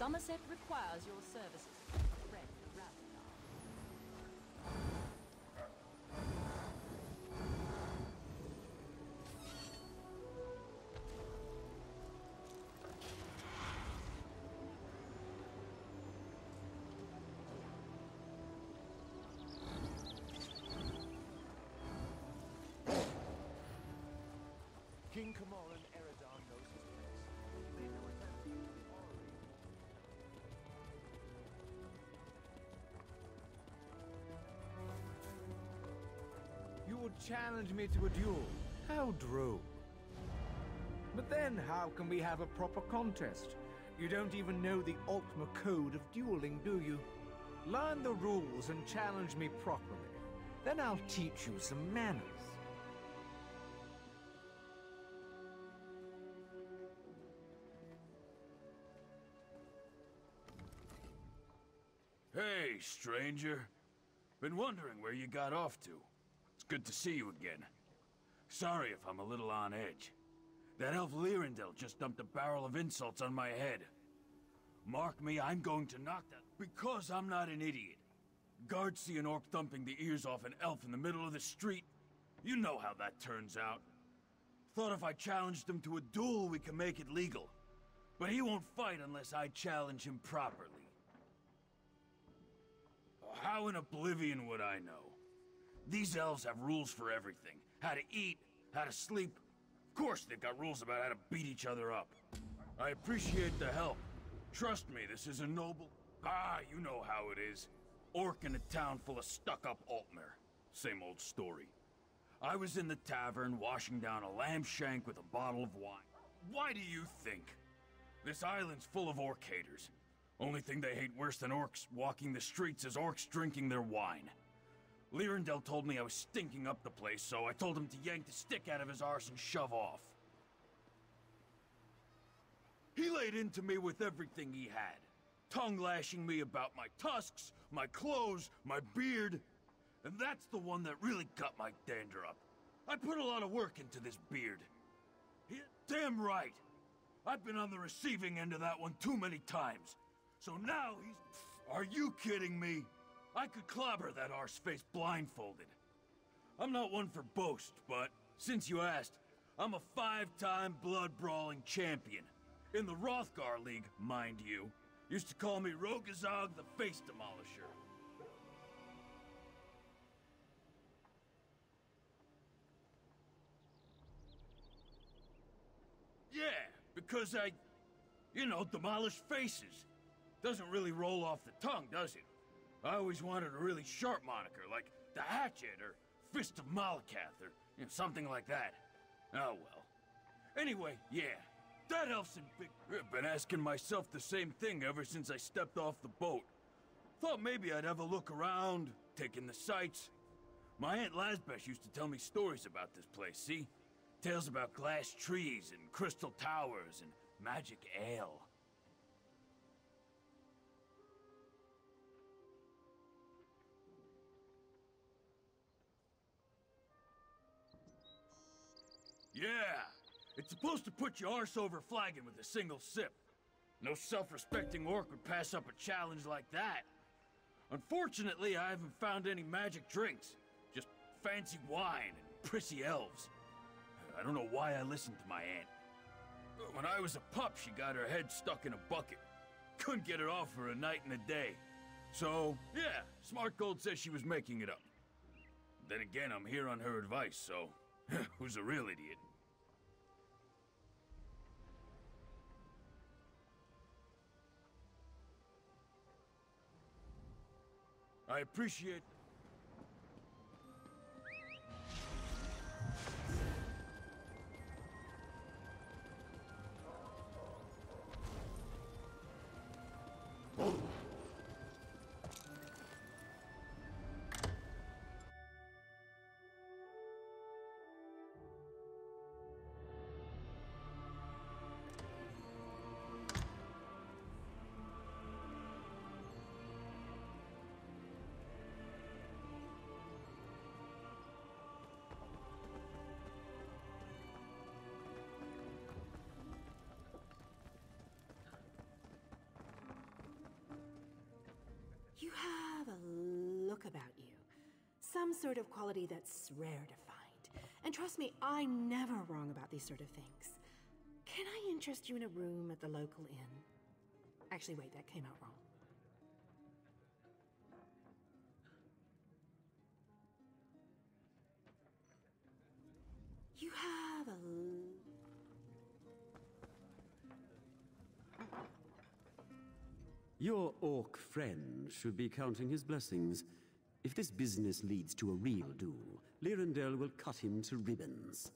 Somerset requires your services. Friend Ravnar. King Kamal and Eredon knows his place. They know it has been the orrery. You would challenge me to a duel? How droll. But then how can we have a proper contest? You don't even know the Ultima Code of dueling, do you? Learn the rules and challenge me properly. Then I'll teach you some manners. Hey, stranger. Been wondering where you got off to. It's good to see you again. Sorry if I'm a little on edge. That elf Lyrindel just dumped a barrel of insults on my head. Mark me, I'm going to knock that because I'm not an idiot. Guards see an orc thumping the ears off an elf in the middle of the street. You know how that turns out. Thought if I challenged him to a duel, we could make it legal. But he won't fight unless I challenge him properly. How in oblivion would I know? These elves have rules for everything. How to eat, how to sleep. Of course they've got rules about how to beat each other up. I appreciate the help. Trust me, this is a noble... you know how it is. Orc in a town full of stuck-up Altmer. Same old story. I was in the tavern washing down a lamb shank with a bottle of wine. Why do you think? This island's full of orc haters. Only thing they hate worse than orcs walking the streets is orcs drinking their wine. Lyrindel told me I was stinking up the place, so I told him to yank the stick out of his arse and shove off. He laid into me with everything he had. Tongue-lashing me about my tusks, my clothes, my beard. And that's the one that really got my dander up. I put a lot of work into this beard. Damn right. I've been on the receiving end of that one too many times. So now he's... Are you kidding me? I could clobber that arseface blindfolded. I'm not one for boast, but since you asked, I'm a 5-time blood-brawling champion. In the Rothgar League, mind you. Used to call me Rogazog the Face Demolisher. Yeah, because I, demolish faces. Doesn't really roll off the tongue, does it? I always wanted a really sharp moniker, like the Hatchet or Fist of Malakath, or something like that. Oh well. Anyway, yeah, that elf's in big... I've been asking myself the same thing ever since I stepped off the boat. Thought maybe I'd have a look around, take in the sights. My Aunt Lazbesh used to tell me stories about this place, see? Tales about glass trees and crystal towers and magic ale. Yeah! It's supposed to put your arse over flagging with a single sip. No self-respecting orc would pass up a challenge like that. Unfortunately, I haven't found any magic drinks. Just fancy wine and prissy elves. I don't know why I listened to my aunt. When I was a pup, she got her head stuck in a bucket. Couldn't get it off for a night and a day. So, yeah, Smart Gold says she was making it up. Then again, I'm here on her advice, so... Who's a real idiot? I appreciate... Some sort of quality that's rare to find. And trust me, I'm never wrong about these sort of things. Can I interest you in a room at the local inn? Actually, wait, that came out wrong. You have a... Your orc friend should be counting his blessings. If this business leads to a real duel, Lyrandel will cut him to ribbons.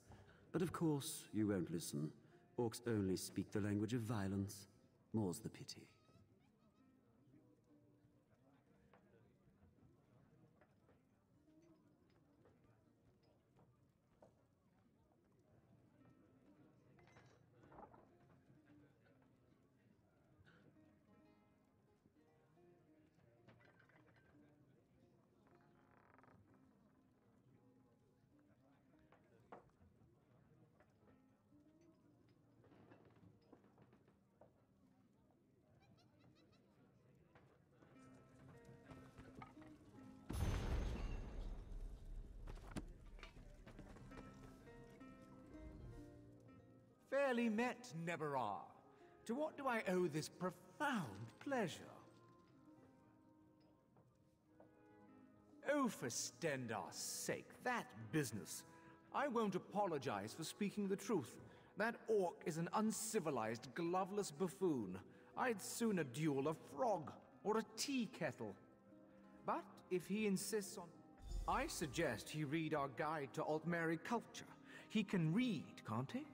But of course, you won't listen. Orcs only speak the language of violence. More's the pity. Fairly met, Neberar. To what do I owe this profound pleasure? Oh, for Stendar's sake, that business. I won't apologize for speaking the truth. That orc is an uncivilized, gloveless buffoon. I'd sooner duel a frog or a tea kettle. But if he insists on... I suggest he read our guide to Altmeri culture. He can read, can't he?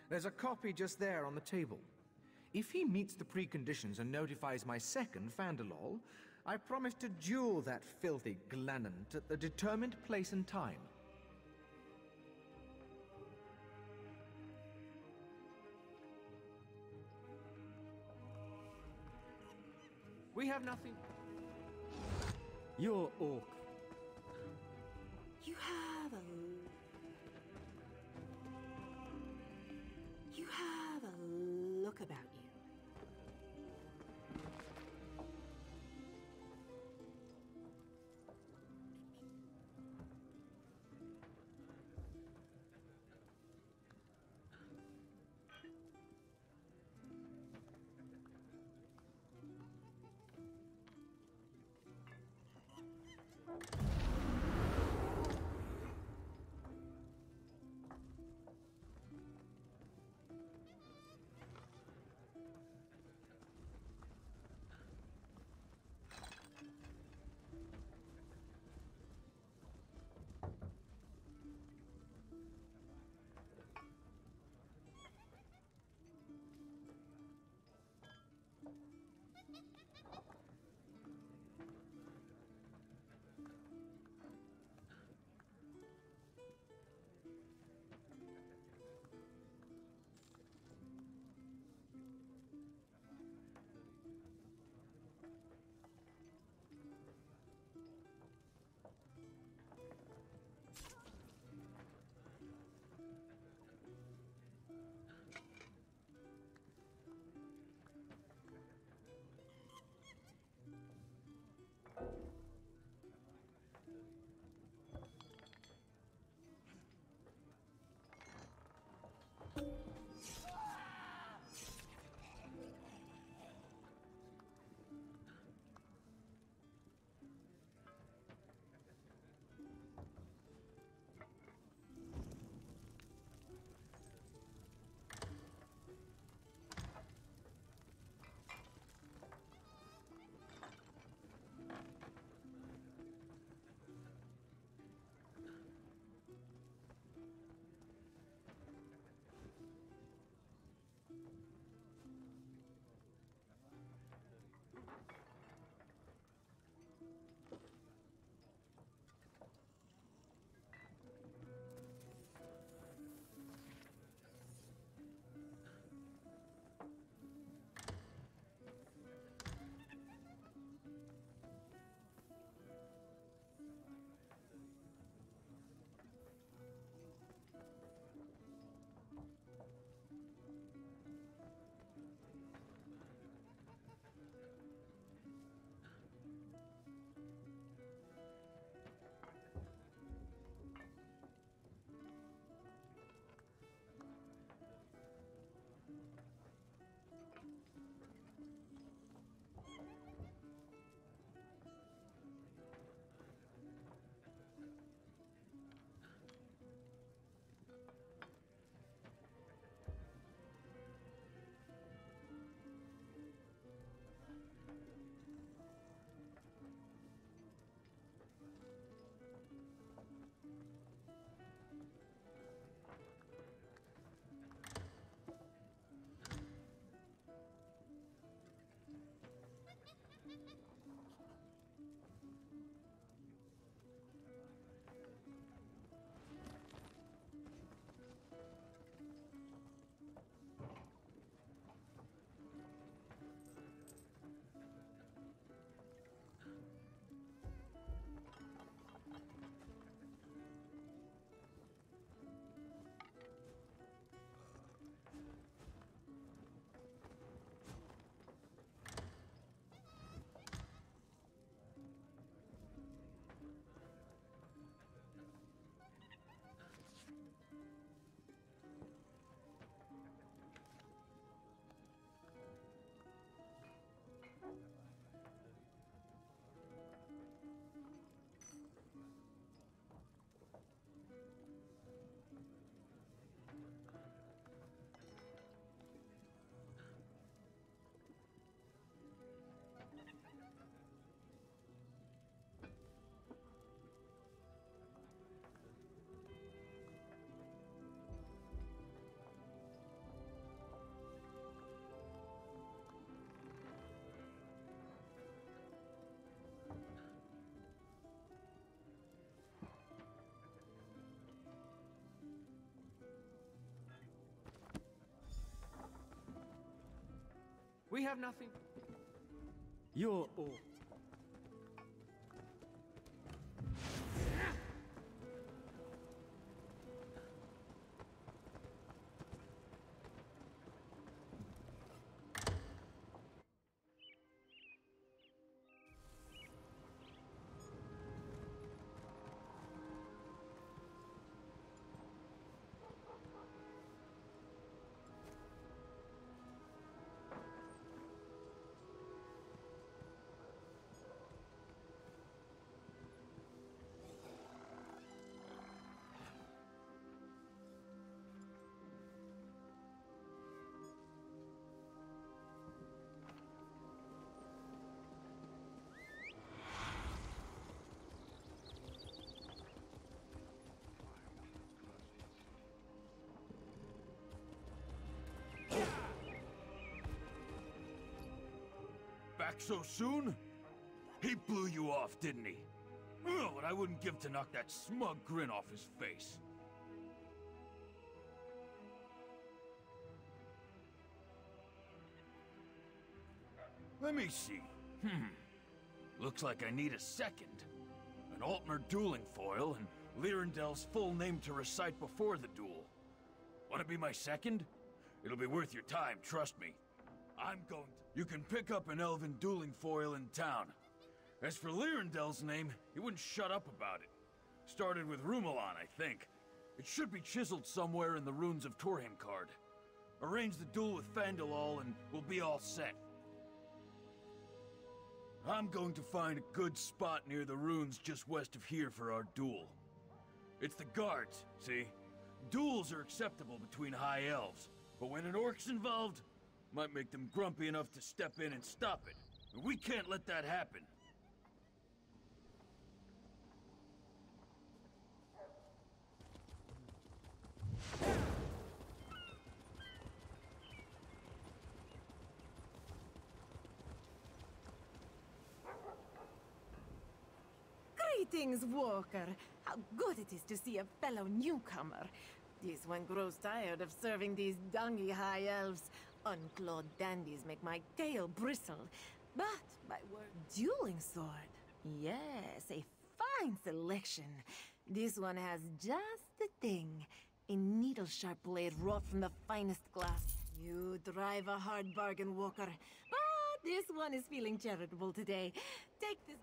There's a copy just there on the table. If he meets the preconditions and notifies my second Fandalol, I promise to duel that filthy Glanant at the determined place and time. We have nothing... Your orc. You have a... You have a look about you. We have nothing. You're all... Back so soon? He blew you off, didn't he? Oh, what I wouldn't give to knock that smug grin off his face. Let me see. Looks like I need a second. An Altmer dueling foil and Lyrendel's full name to recite before the duel. Want to be my second? It'll be worth your time, trust me. I'm going to... You can pick up an elven dueling foil in town. As for Lyrendel's name, he wouldn't shut up about it. Started with Rumelon, I think. It should be chiseled somewhere in the runes of Torheimcard. Arrange the duel with Fandalal and we'll be all set. I'm going to find a good spot near the runes just west of here for our duel. It's the guards, see? Duels are acceptable between high elves, but when an orc's involved, might make them grumpy enough to step in and stop it. And we can't let that happen. Greetings, Walker. How good it is to see a fellow newcomer. This one grows tired of serving these dungy high elves. Unclawed dandies make my tail bristle. But by word, dueling sword. Yes, a fine selection. This one has just the thing. A needle-sharp blade wrought from the finest glass. You drive a hard bargain, Walker. But this one is feeling charitable today. Take this...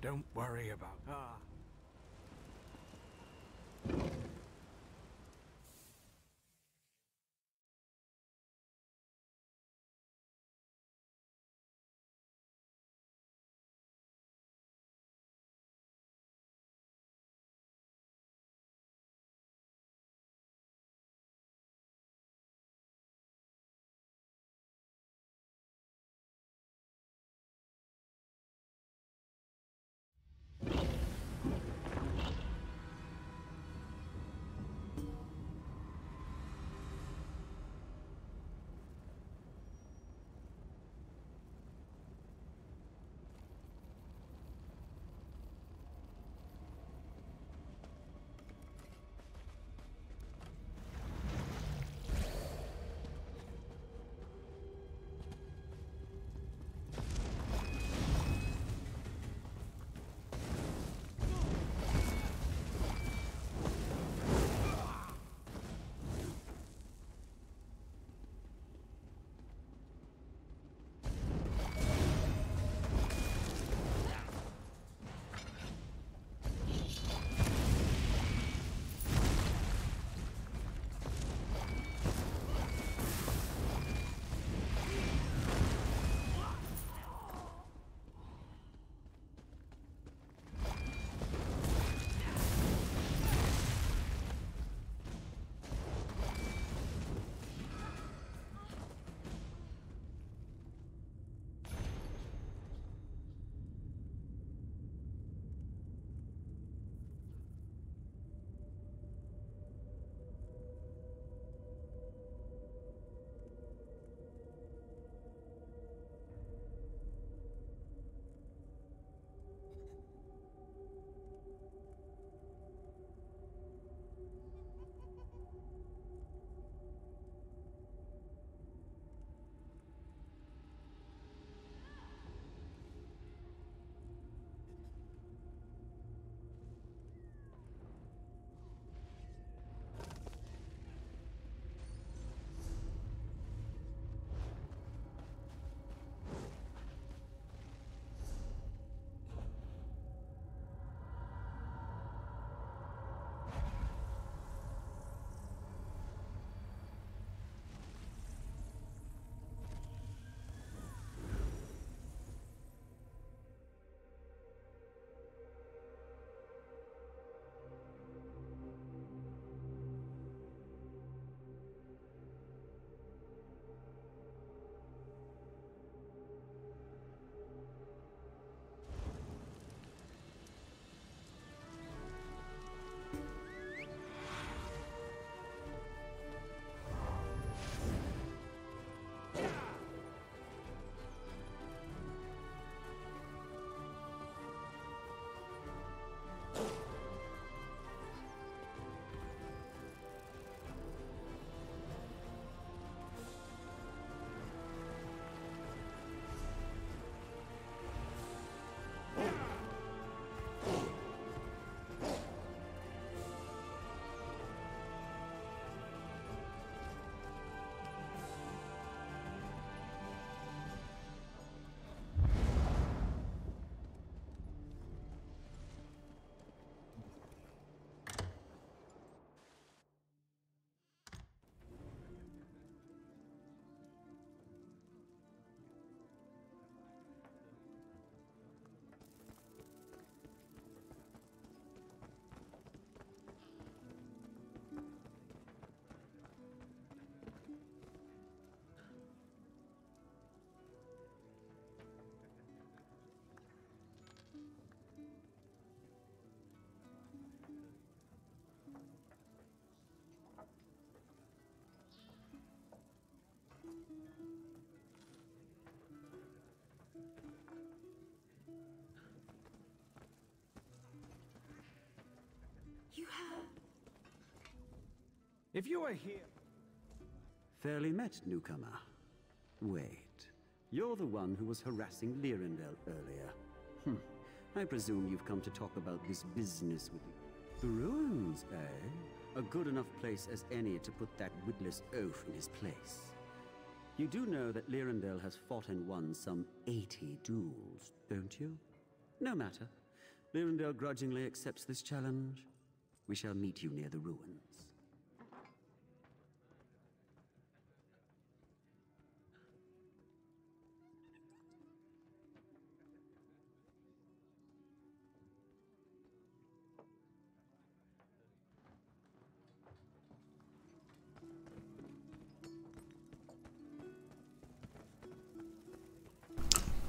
Don't worry about... If you were here... Fairly met, newcomer. Wait, you're the one who was harassing Lyrindel earlier. I presume you've come to talk about this business with the ruins, eh? A good enough place as any to put that witless oaf in his place. You do know that Lyrindel has fought and won some 80 duels, don't you? No matter. Lyrindel grudgingly accepts this challenge. We shall meet you near the ruins.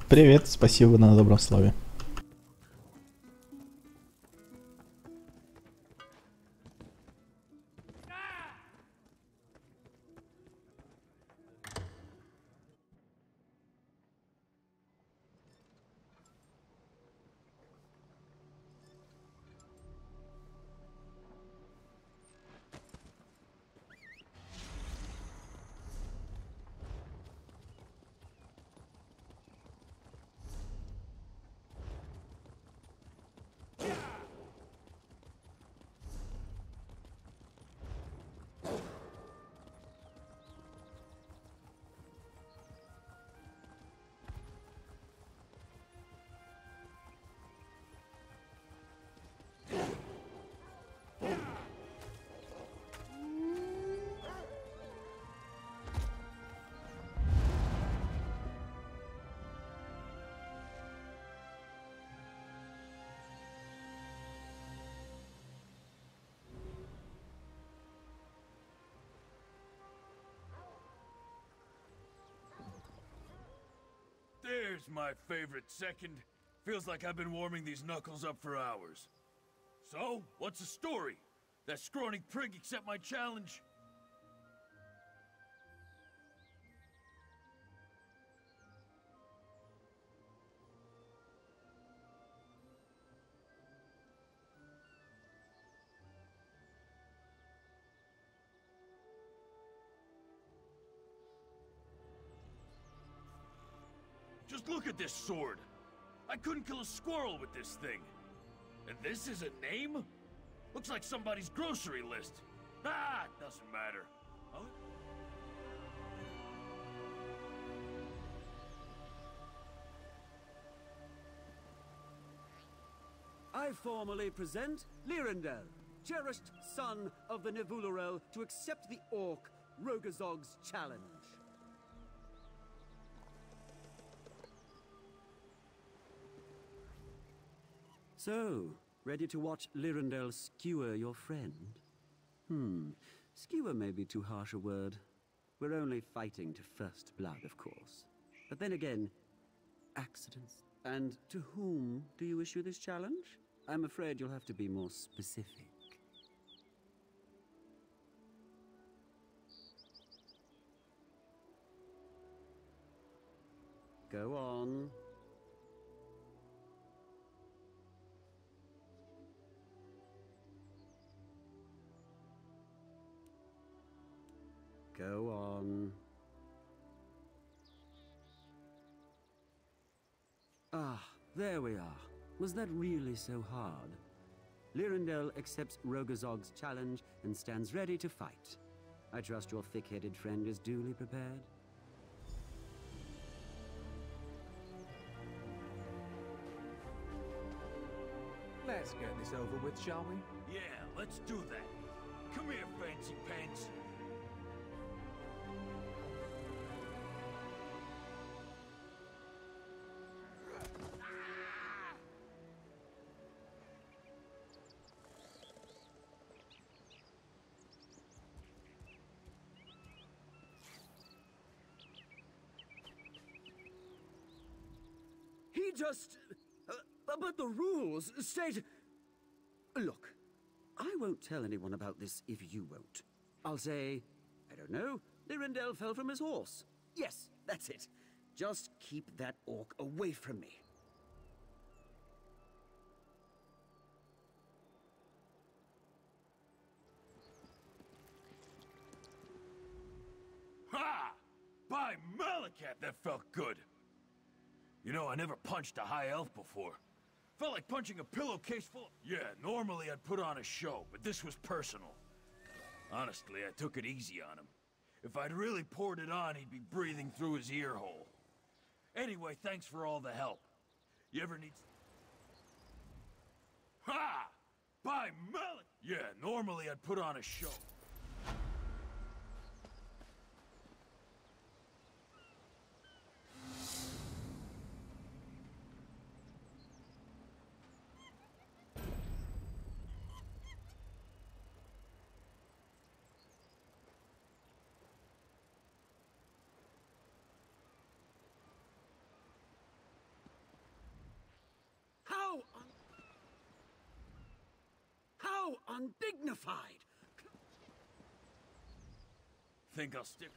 Привет, спасибо на добром слове. There's my favorite second. Feels like I've been warming these knuckles up for hours. So, what's the story? That scrawny prig accept my challenge? Just look at this sword. I couldn't kill a squirrel with this thing. And this is a name? Looks like somebody's grocery list. Ah, it doesn't matter. Huh? I formally present Lyrindel, cherished son of the Nevulurel, to accept the orc Rogazog's challenge. So, ready to watch Lyrindel skewer your friend? Skewer may be too harsh a word. We're only fighting to first blood, of course. But then again, accidents. And to whom do you issue this challenge? I'm afraid you'll have to be more specific. Go on. Go on. Ah, there we are. Was that really so hard? Lyrindel accepts Rogazog's challenge and stands ready to fight. I trust your thick-headed friend is duly prepared. Let's get this over with, shall we? Yeah, let's do that. Come here, fancy pants. He just... but the rules state... Look, I won't tell anyone about this if you won't. I'll say, I don't know, Lyrindel fell from his horse. Yes, that's it. Just keep that orc away from me. Cat, that felt good. You know, I never punched a high elf before. Felt like punching a pillowcase full. Yeah, normally I'd put on a show, but this was personal. Honestly, I took it easy on him. If I'd really poured it on, he'd be breathing through his ear hole. Anyway, thanks for all the help. You ever need... Ha! By Melon! Yeah, normally I'd put on a show. How undignified! Think I'll stick...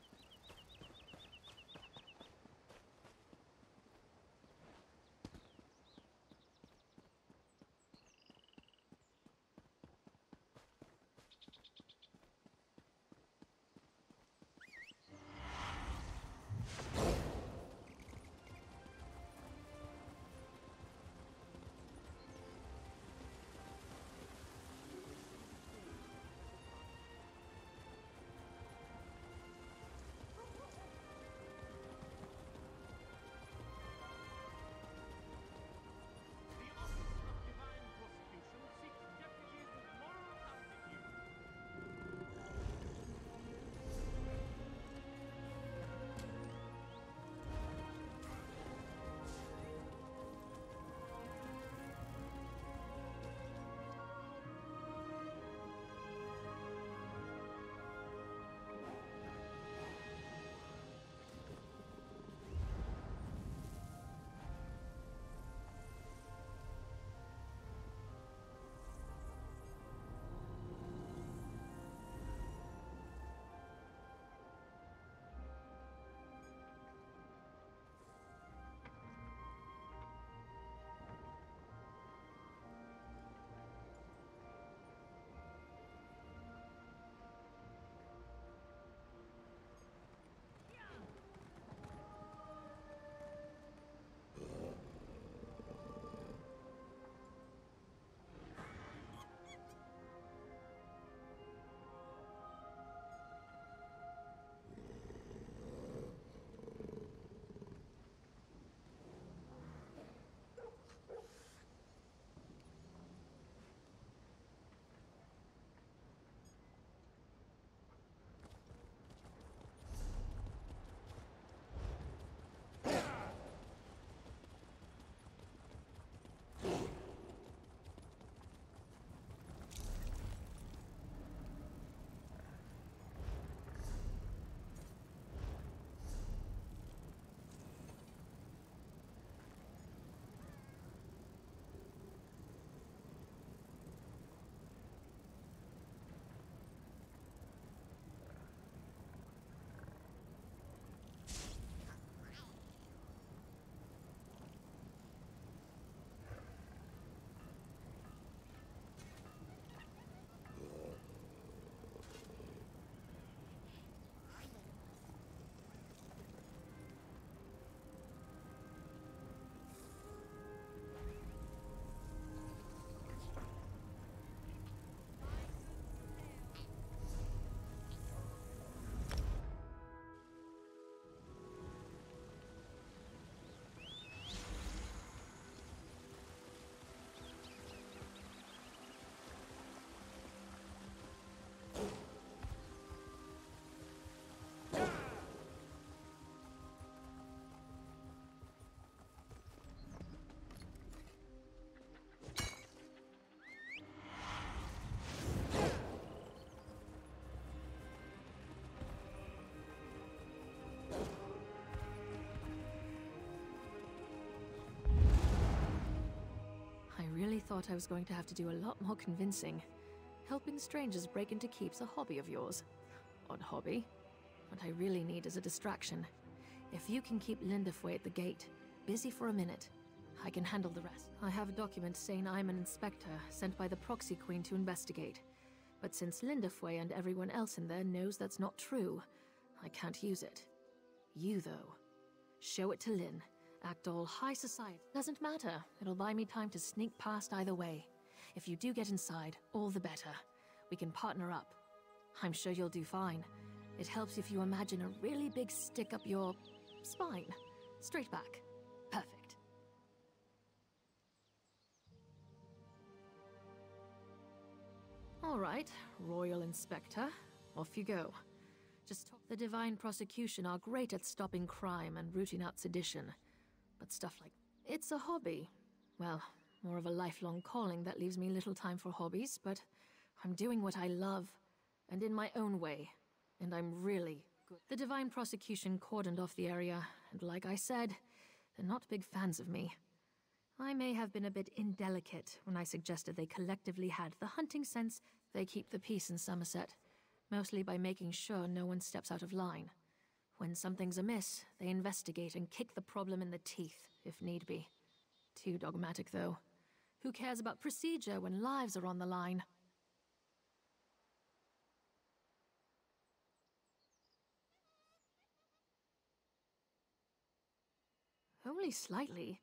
Really thought I was going to have to do a lot more convincing. Helping strangers break into keeps a hobby of yours. Odd hobby. What I really need is a distraction. If you can keep Lindefway at the gate, busy for a minute, I can handle the rest. I have a document saying I'm an inspector sent by the Proxy Queen to investigate. But since Lindefway and everyone else in there knows that's not true, I can't use it. You, though, Show it to Lynn. Act all high society. Doesn't matter. It'll buy me time to sneak past either way. If you do get inside, all the better. We can partner up. I'm sure you'll do fine. It helps if you imagine a really big stick up your spine. Straight back. Perfect. All right, Royal Inspector. Off you go. The Divine Prosecution are great at stopping crime and rooting out sedition. But stuff like... It's a hobby. Well, more of a lifelong calling that leaves me little time for hobbies, but I'm doing what I love, and in my own way. And I'm really good. The Divine Prosecution cordoned off the area, and like I said, they're not big fans of me. I may have been a bit indelicate when I suggested they collectively had the hunting sense they keep the peace in Somerset. Mostly by making sure no one steps out of line. When something's amiss, they investigate and kick the problem in the teeth, if need be. Too dogmatic, though. Who cares about procedure when lives are on the line? Only slightly,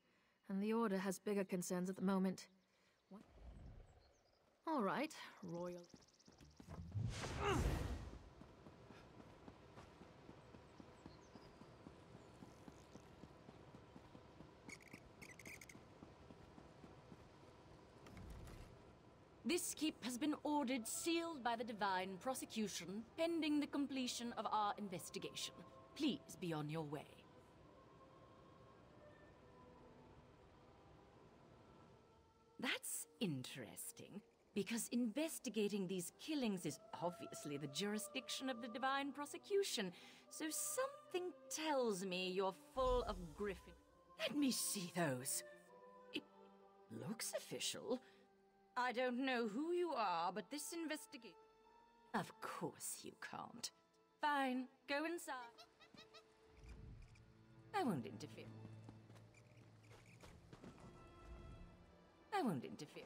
and the Order has bigger concerns at the moment. What? All right, Royal... This keep has been ordered sealed by the Divine Prosecution, pending the completion of our investigation. Please be on your way. That's interesting, because investigating these killings is obviously the jurisdiction of the Divine Prosecution, so something tells me you're full of griffin. Let me see those. It looks official. I don't know who you are, but this investigation... Of course you can't. Fine, go inside. I won't interfere. I won't interfere.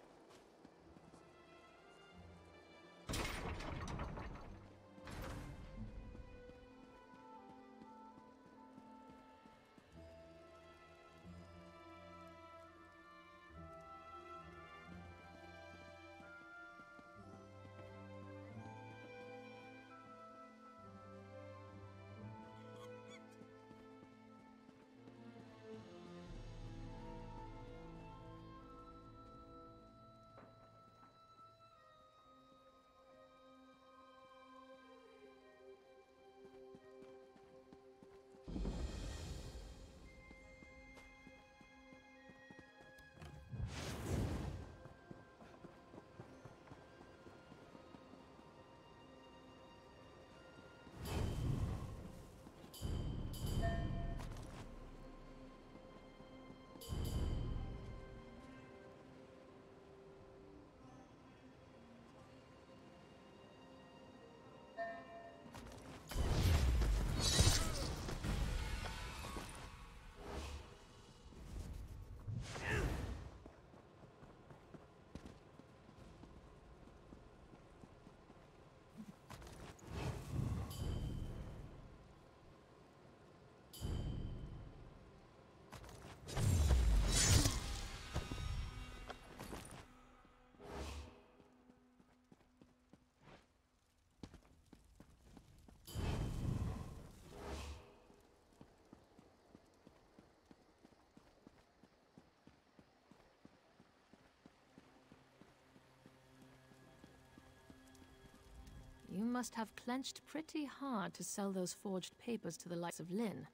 You must have clenched pretty hard to sell those forged papers to the likes of Lynn.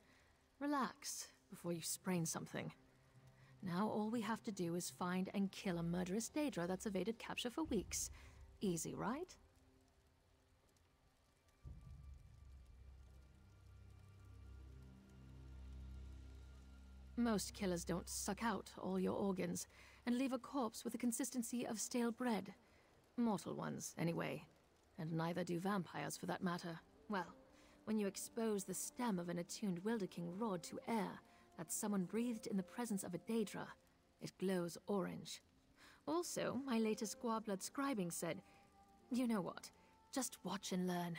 Relax, before you sprain something. Now all we have to do is find and kill a murderous Daedra that's evaded capture for weeks. Easy, right? Most killers don't suck out all your organs and leave a corpse with the consistency of stale bread. Mortal ones, anyway. And neither do vampires, for that matter. Well, when you expose the stem of an attuned Wilderking rod to air that someone breathed in the presence of a Daedra, it glows orange. Also, my latest Squarblood scribing said, you know what, just watch and learn.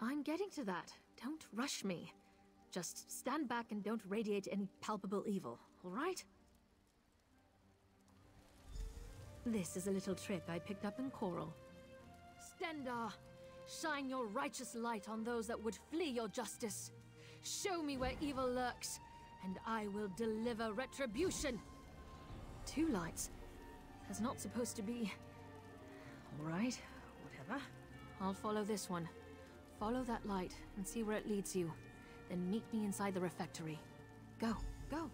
I'm getting to that. Don't rush me. Just stand back and don't radiate any palpable evil, all right? This is a little trick I picked up in Coral. Stendar, shine your righteous light on those that would flee your justice. Show me where evil lurks, and I will deliver retribution. 2 lights. There's not supposed to be... All right, whatever. I'll follow this one. Follow that light and see where it leads you. Then meet me inside the refectory. Go, go.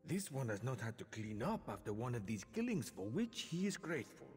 This one has not had to clean up after one of these killings, for which he is grateful.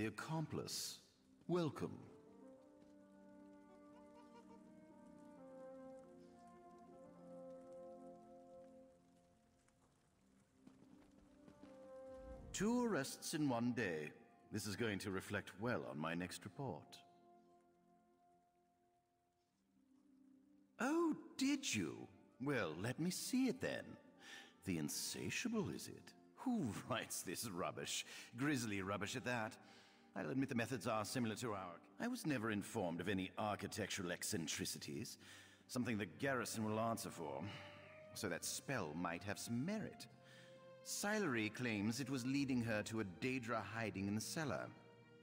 the accomplice. Welcome. Two arrests in one day. This is going to reflect well on my next report. Oh, did you? Well, let me see it then. The Insatiable, is it? Who writes this rubbish? Grisly rubbish at that. I'll admit the methods are similar to our... I was never informed of any architectural eccentricities. Something the garrison will answer for. So that spell might have some merit. Silery claims it was leading her to a Daedra hiding in the cellar.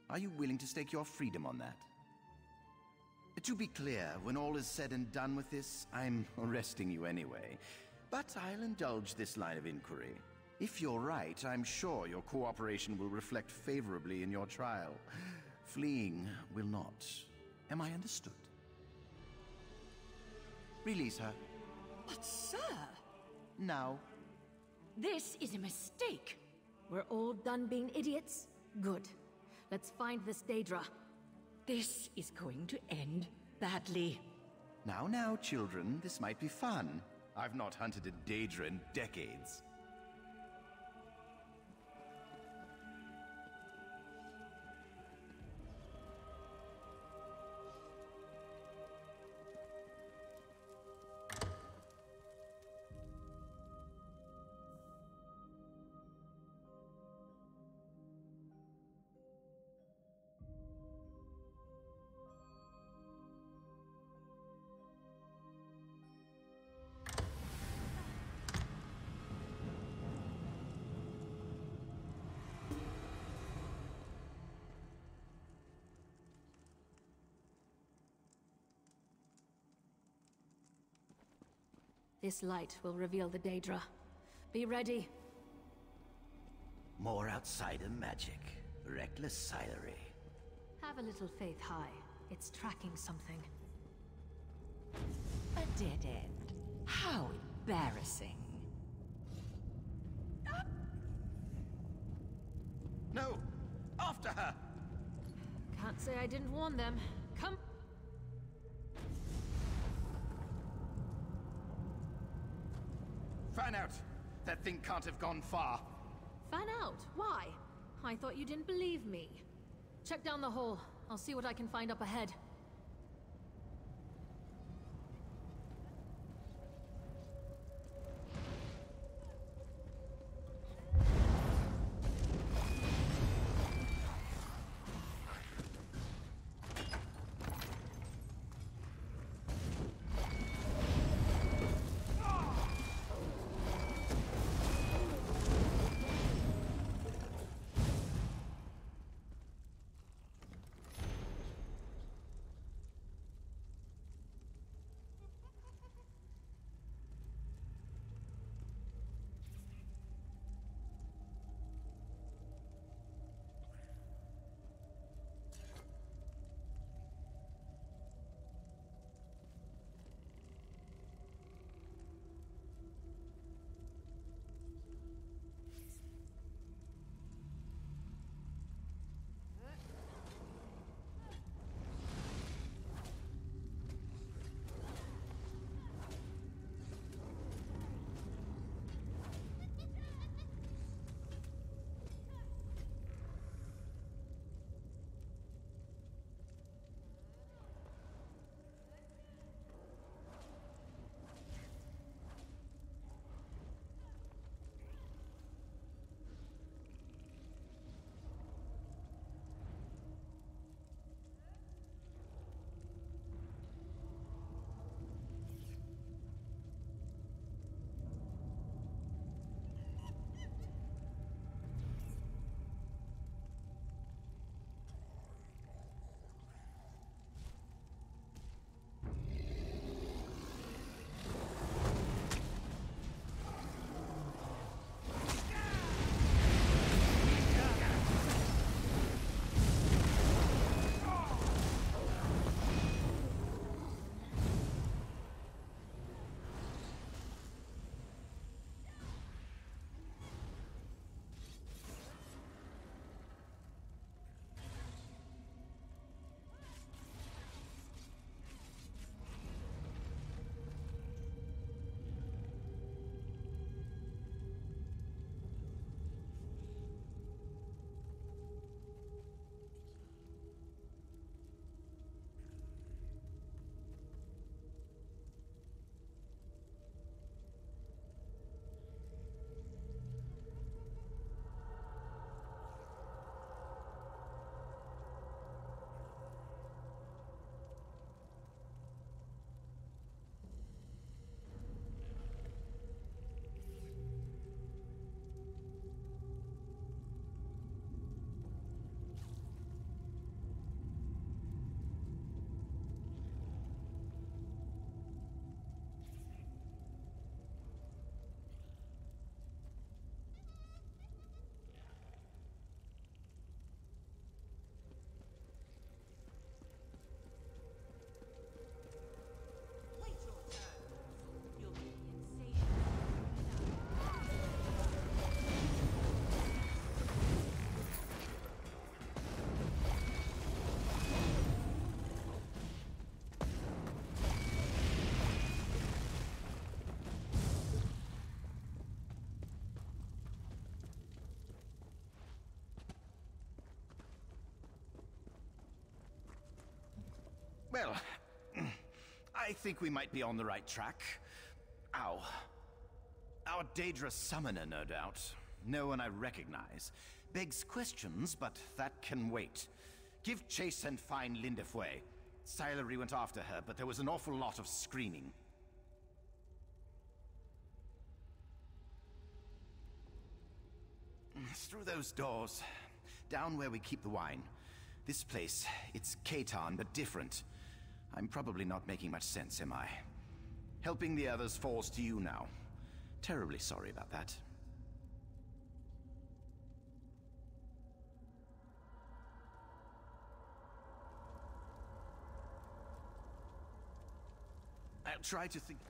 Are you willing to stake your freedom on that? To be clear, when all is said and done with this, I'm arresting you anyway. But I'll indulge this line of inquiry. If you're right, I'm sure your cooperation will reflect favorably in your trial. Fleeing will not. Am I understood? Release her. But, sir... Now. This is a mistake. We're all done being idiots? Good. Let's find this Daedra. This is going to end badly. Now, children, this might be fun. I've not hunted a Daedra in decades. This light will reveal the Daedra. Be ready. More outsider magic. Reckless Silery. Have a little faith, High. It's tracking something. A dead end. How embarrassing. No! After her! Can't say I didn't warn them. Come! Fan out! That thing can't have gone far. Fan out? Why? I thought you didn't believe me. Check down the hall. I'll see what I can find up ahead. Well, I think we might be on the right track. Ow. Our Daedra summoner, no doubt. No one I recognize. Begs questions, but that can wait. Give chase and find Lindefway. Silery went after her, but there was an awful lot of screaming. Through those doors. Down where we keep the wine. This place, it's Katan, but different. I'm probably not making much sense, am I? Helping the others falls to you now. Terribly sorry about that. I'll try to think...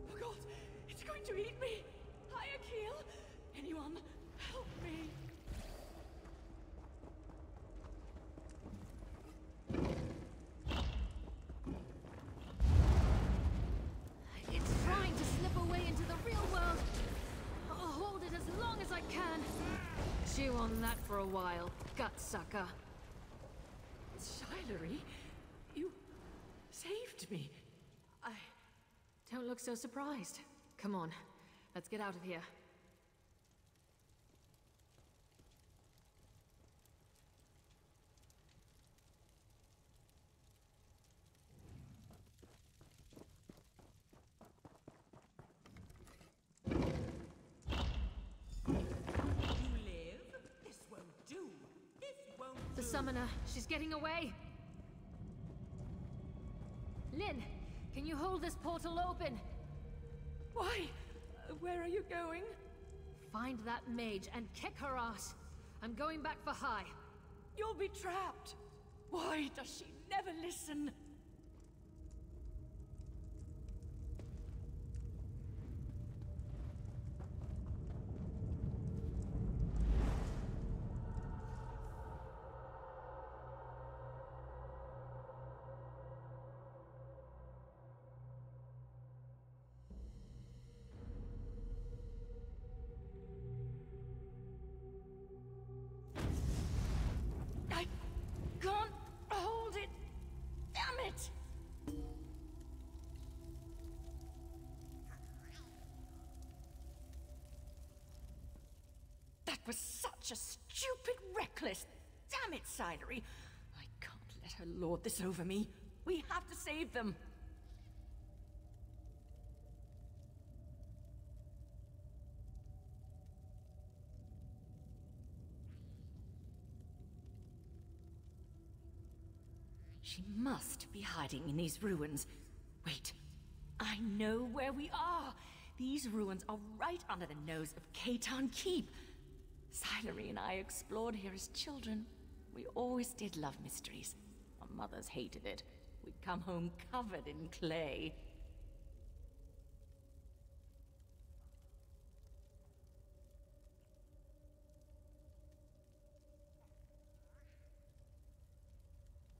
Oh God, it's going to eat me! Hayakil! Anyone, help me! It's trying to slip away into the real world. I'll hold it as long as I can. Chew on that for a while, gutsucker. Silery, you saved me. Don't look so surprised. Come on, let's get out of here. The summoner, she's getting away. Lynn, can you hold this portal open? Why? Where are you going? Find that mage and kick her ass. I'm going back for High. You'll be trapped. Why does she never listen? I can't hold it. Damn it! That was such a stupid, reckless. Damn it, Silery. I can't let her lord this over me. We have to save them. She must be hiding in these ruins. Wait, I know where we are. These ruins are right under the nose of Katan Keep. Silery and I explored here as children. We always did love mysteries. Our mothers hated it. We'd come home covered in clay.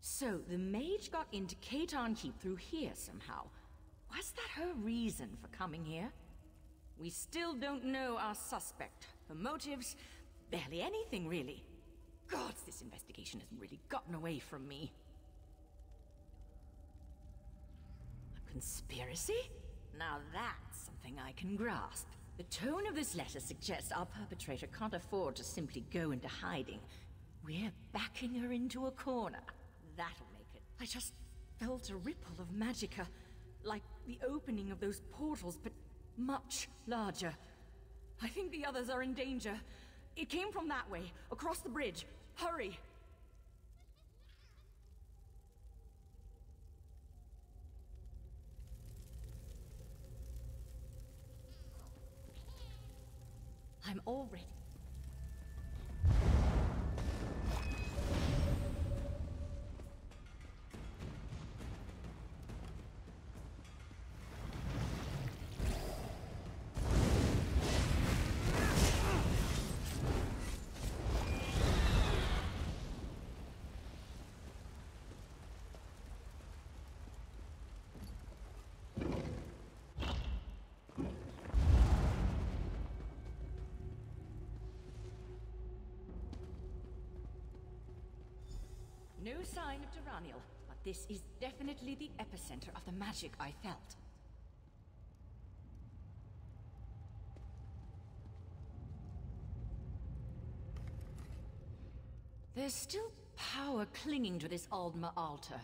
So, the mage got into Katan Keep through here somehow. Was that her reason for coming here? We still don't know our suspect. Her motives, barely anything really. Gods, this investigation has really gotten away from me. A conspiracy? Now that's something I can grasp. The tone of this letter suggests our perpetrator can't afford to simply go into hiding. We're backing her into a corner. That'll make it. I just felt a ripple of magicka, like the opening of those portals, but much larger. I think the others are in danger. It came from that way, across the bridge. Hurry! I'm all ready. No sign of Duranial, but this is definitely the epicenter of the magic I felt. There's still power clinging to this Aldma altar.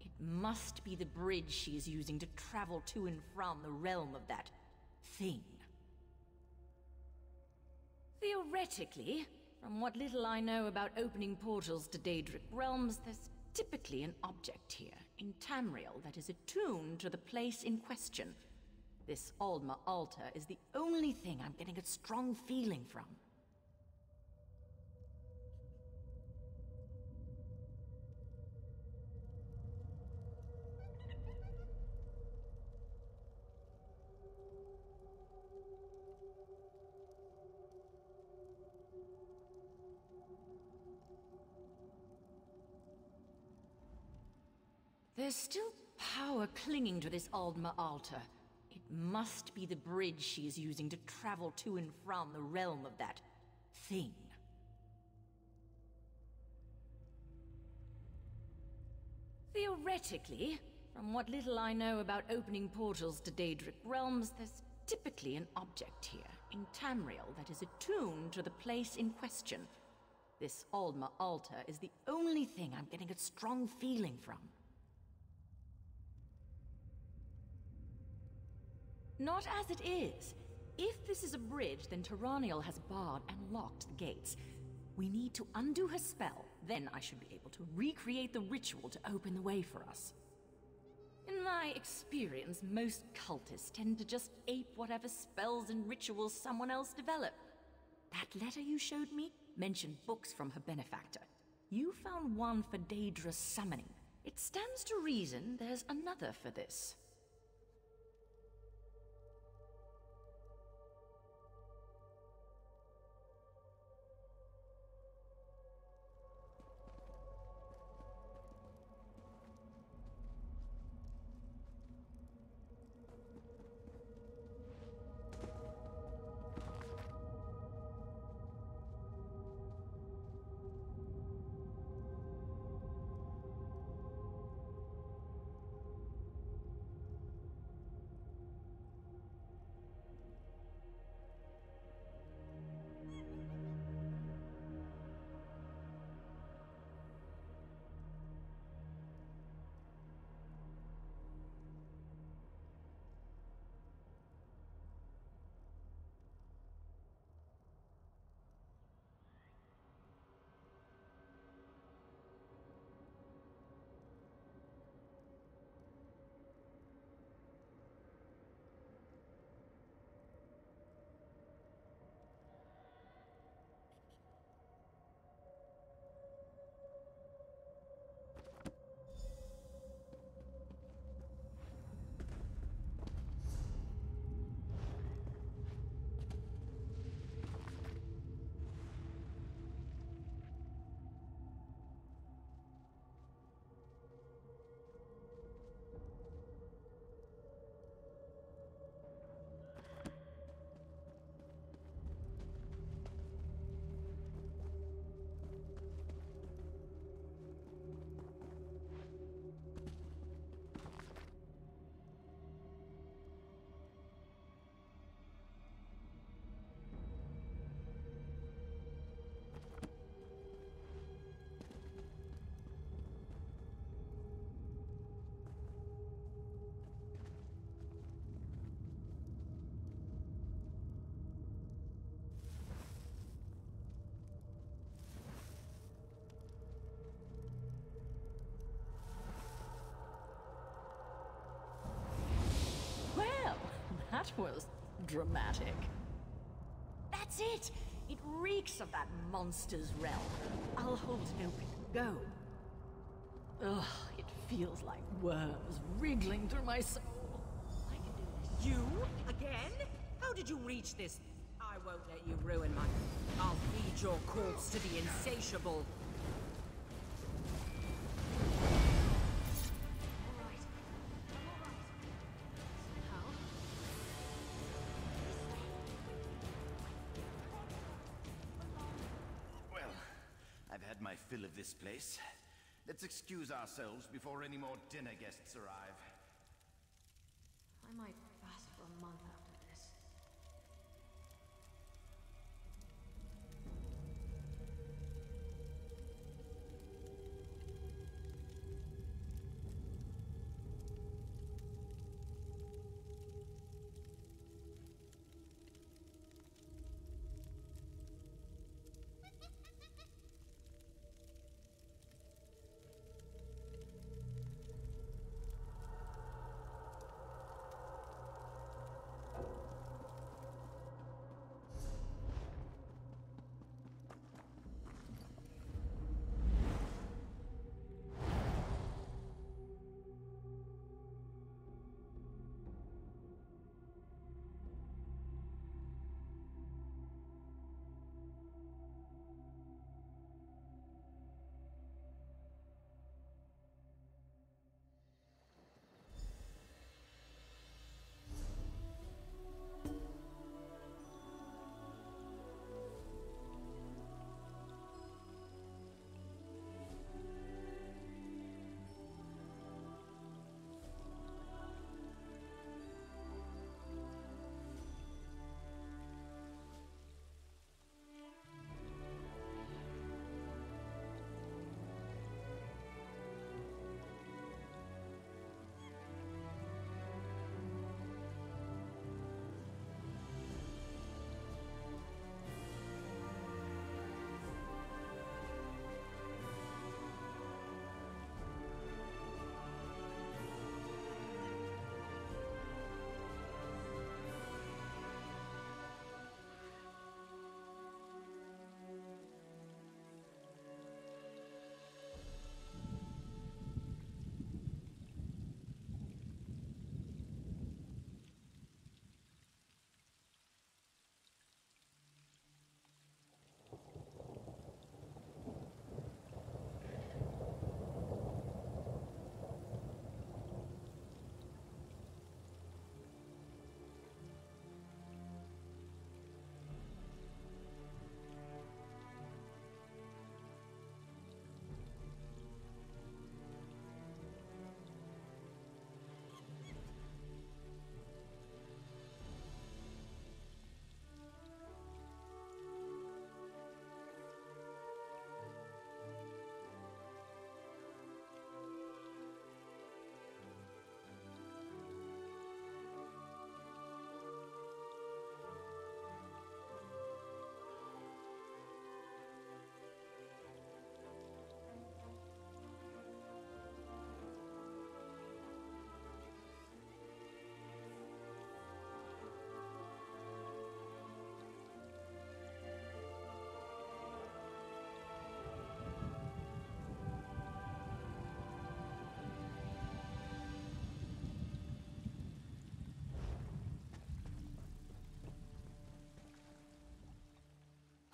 It must be the bridge she is using to travel to and from the realm of that thing. Theoretically, from what little I know about opening portals to Daedric realms, there's typically an object here, in Tamriel, that is attuned to the place in question. This Aldma altar is the only thing I'm getting a strong feeling from. There's still power clinging to this Aldma altar. It must be the bridge she is using to travel to and from the realm of that thing. Theoretically, from what little I know about opening portals to Daedric realms, there's typically an object here, in Tamriel, that is attuned to the place in question. This Aldma altar is the only thing I'm getting a strong feeling from. Not as it is. If this is a bridge, then Tyrannial has barred and locked the gates. We need to undo her spell, then I should be able to recreate the ritual to open the way for us. In my experience, most cultists tend to just ape whatever spells and rituals someone else developed. That letter you showed me mentioned books from her benefactor. You found one for Daedra's summoning. It stands to reason there's another for this. That was dramatic. That's it! It reeks of that monster's realm. I'll hold it open. Go. Ugh, it feels like worms wriggling through my soul. I can do this. You? Again? How did you reach this? I won't let you ruin my... I'll feed your corpse to the insatiable. Well, I've had my fill of this place. Let's excuse ourselves before any more dinner guests arrive. I might fast for a month after this.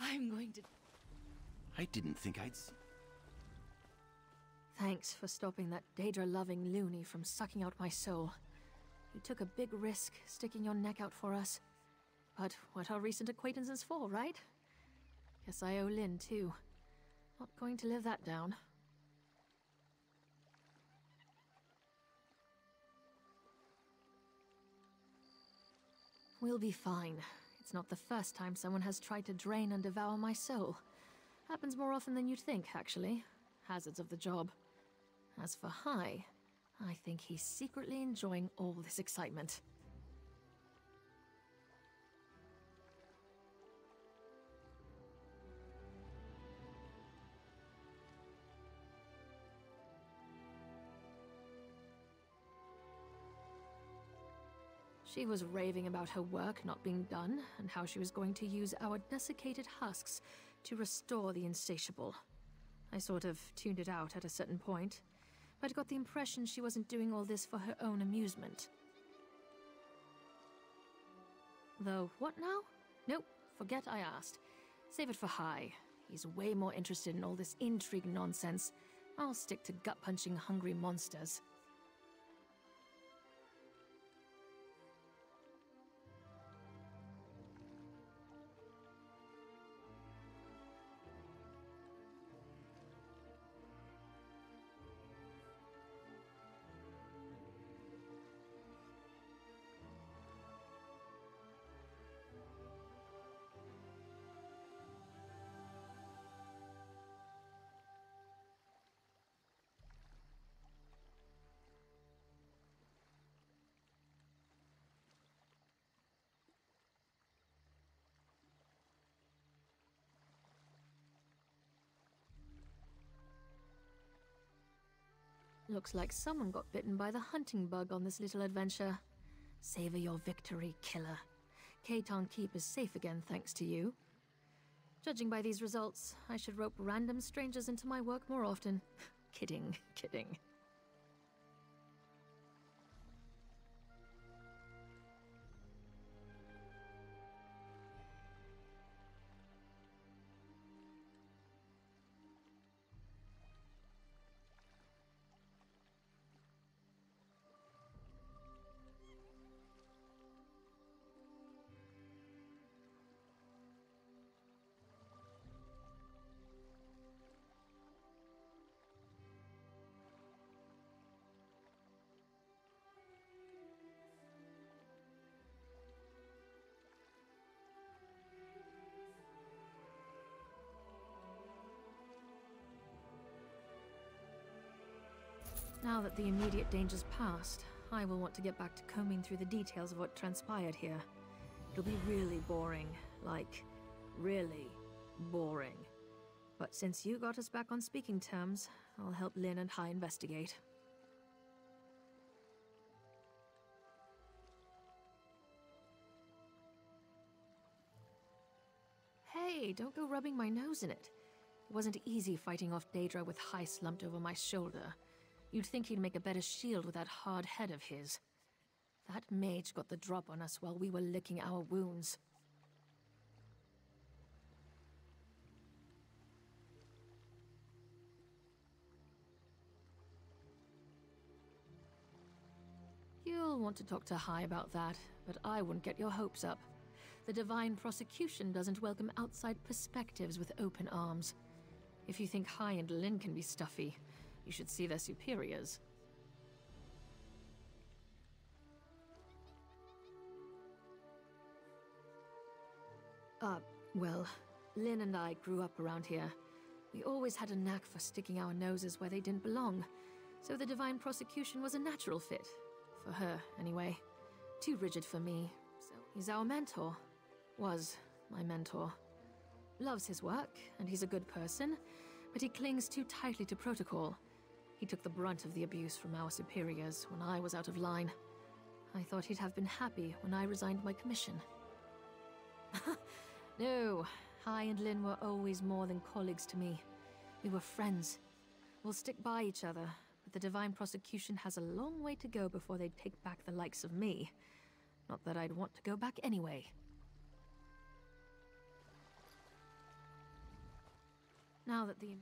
I'm going to... I didn't think I'd... Thanks for stopping that Daedra-loving loony from sucking out my soul. You took a big risk sticking your neck out for us. But what are recent acquaintances for, right? Guess I owe Lynn, too. Not going to live that down. We'll be fine. It's not the first time someone has tried to drain and devour my soul. Happens more often than you'd think, actually. Hazards of the job. As for Hai, I think he's secretly enjoying all this excitement. She was raving about her work not being done, and how she was going to use our desiccated husks to restore the insatiable. I sort of tuned it out at a certain point, but got the impression she wasn't doing all this for her own amusement. Though, what now? Nope, forget I asked. Save it for Hai. He's way more interested in all this intrigue nonsense. I'll stick to gut-punching hungry monsters. Looks like someone got bitten by the hunting bug on this little adventure. Savor your victory, killer. Katon Keep is safe again thanks to you. Judging by these results, I should rope random strangers into my work more often. Kidding, kidding. Now that the immediate danger's passed, I will want to get back to combing through the details of what transpired here. It'll be really boring, like, really boring. But since you got us back on speaking terms, I'll help Lynn and Hai investigate. Hey, don't go rubbing my nose in it. It wasn't easy fighting off Daedra with Hai slumped over my shoulder. You'd think he'd make a better shield with that hard head of his. That mage got the drop on us while we were licking our wounds. You'll want to talk to Hai about that, but I wouldn't get your hopes up. The Divine Prosecution doesn't welcome outside perspectives with open arms. If you think Hai and Lin can be stuffy, you should see their superiors. Well, Lin and I grew up around here. We always had a knack for sticking our noses where they didn't belong, so the Divine Prosecution was a natural fit. For her, anyway. Too rigid for me, so he's our mentor. Was my mentor. Loves his work, and he's a good person, but he clings too tightly to protocol. He took the brunt of the abuse from our superiors when I was out of line. I thought he'd have been happy when I resigned my commission. No, Hai and Lin were always more than colleagues to me. We were friends. We'll stick by each other, but the Divine Prosecution has a long way to go before they'd take back the likes of me. Not that I'd want to go back anyway. Now that the...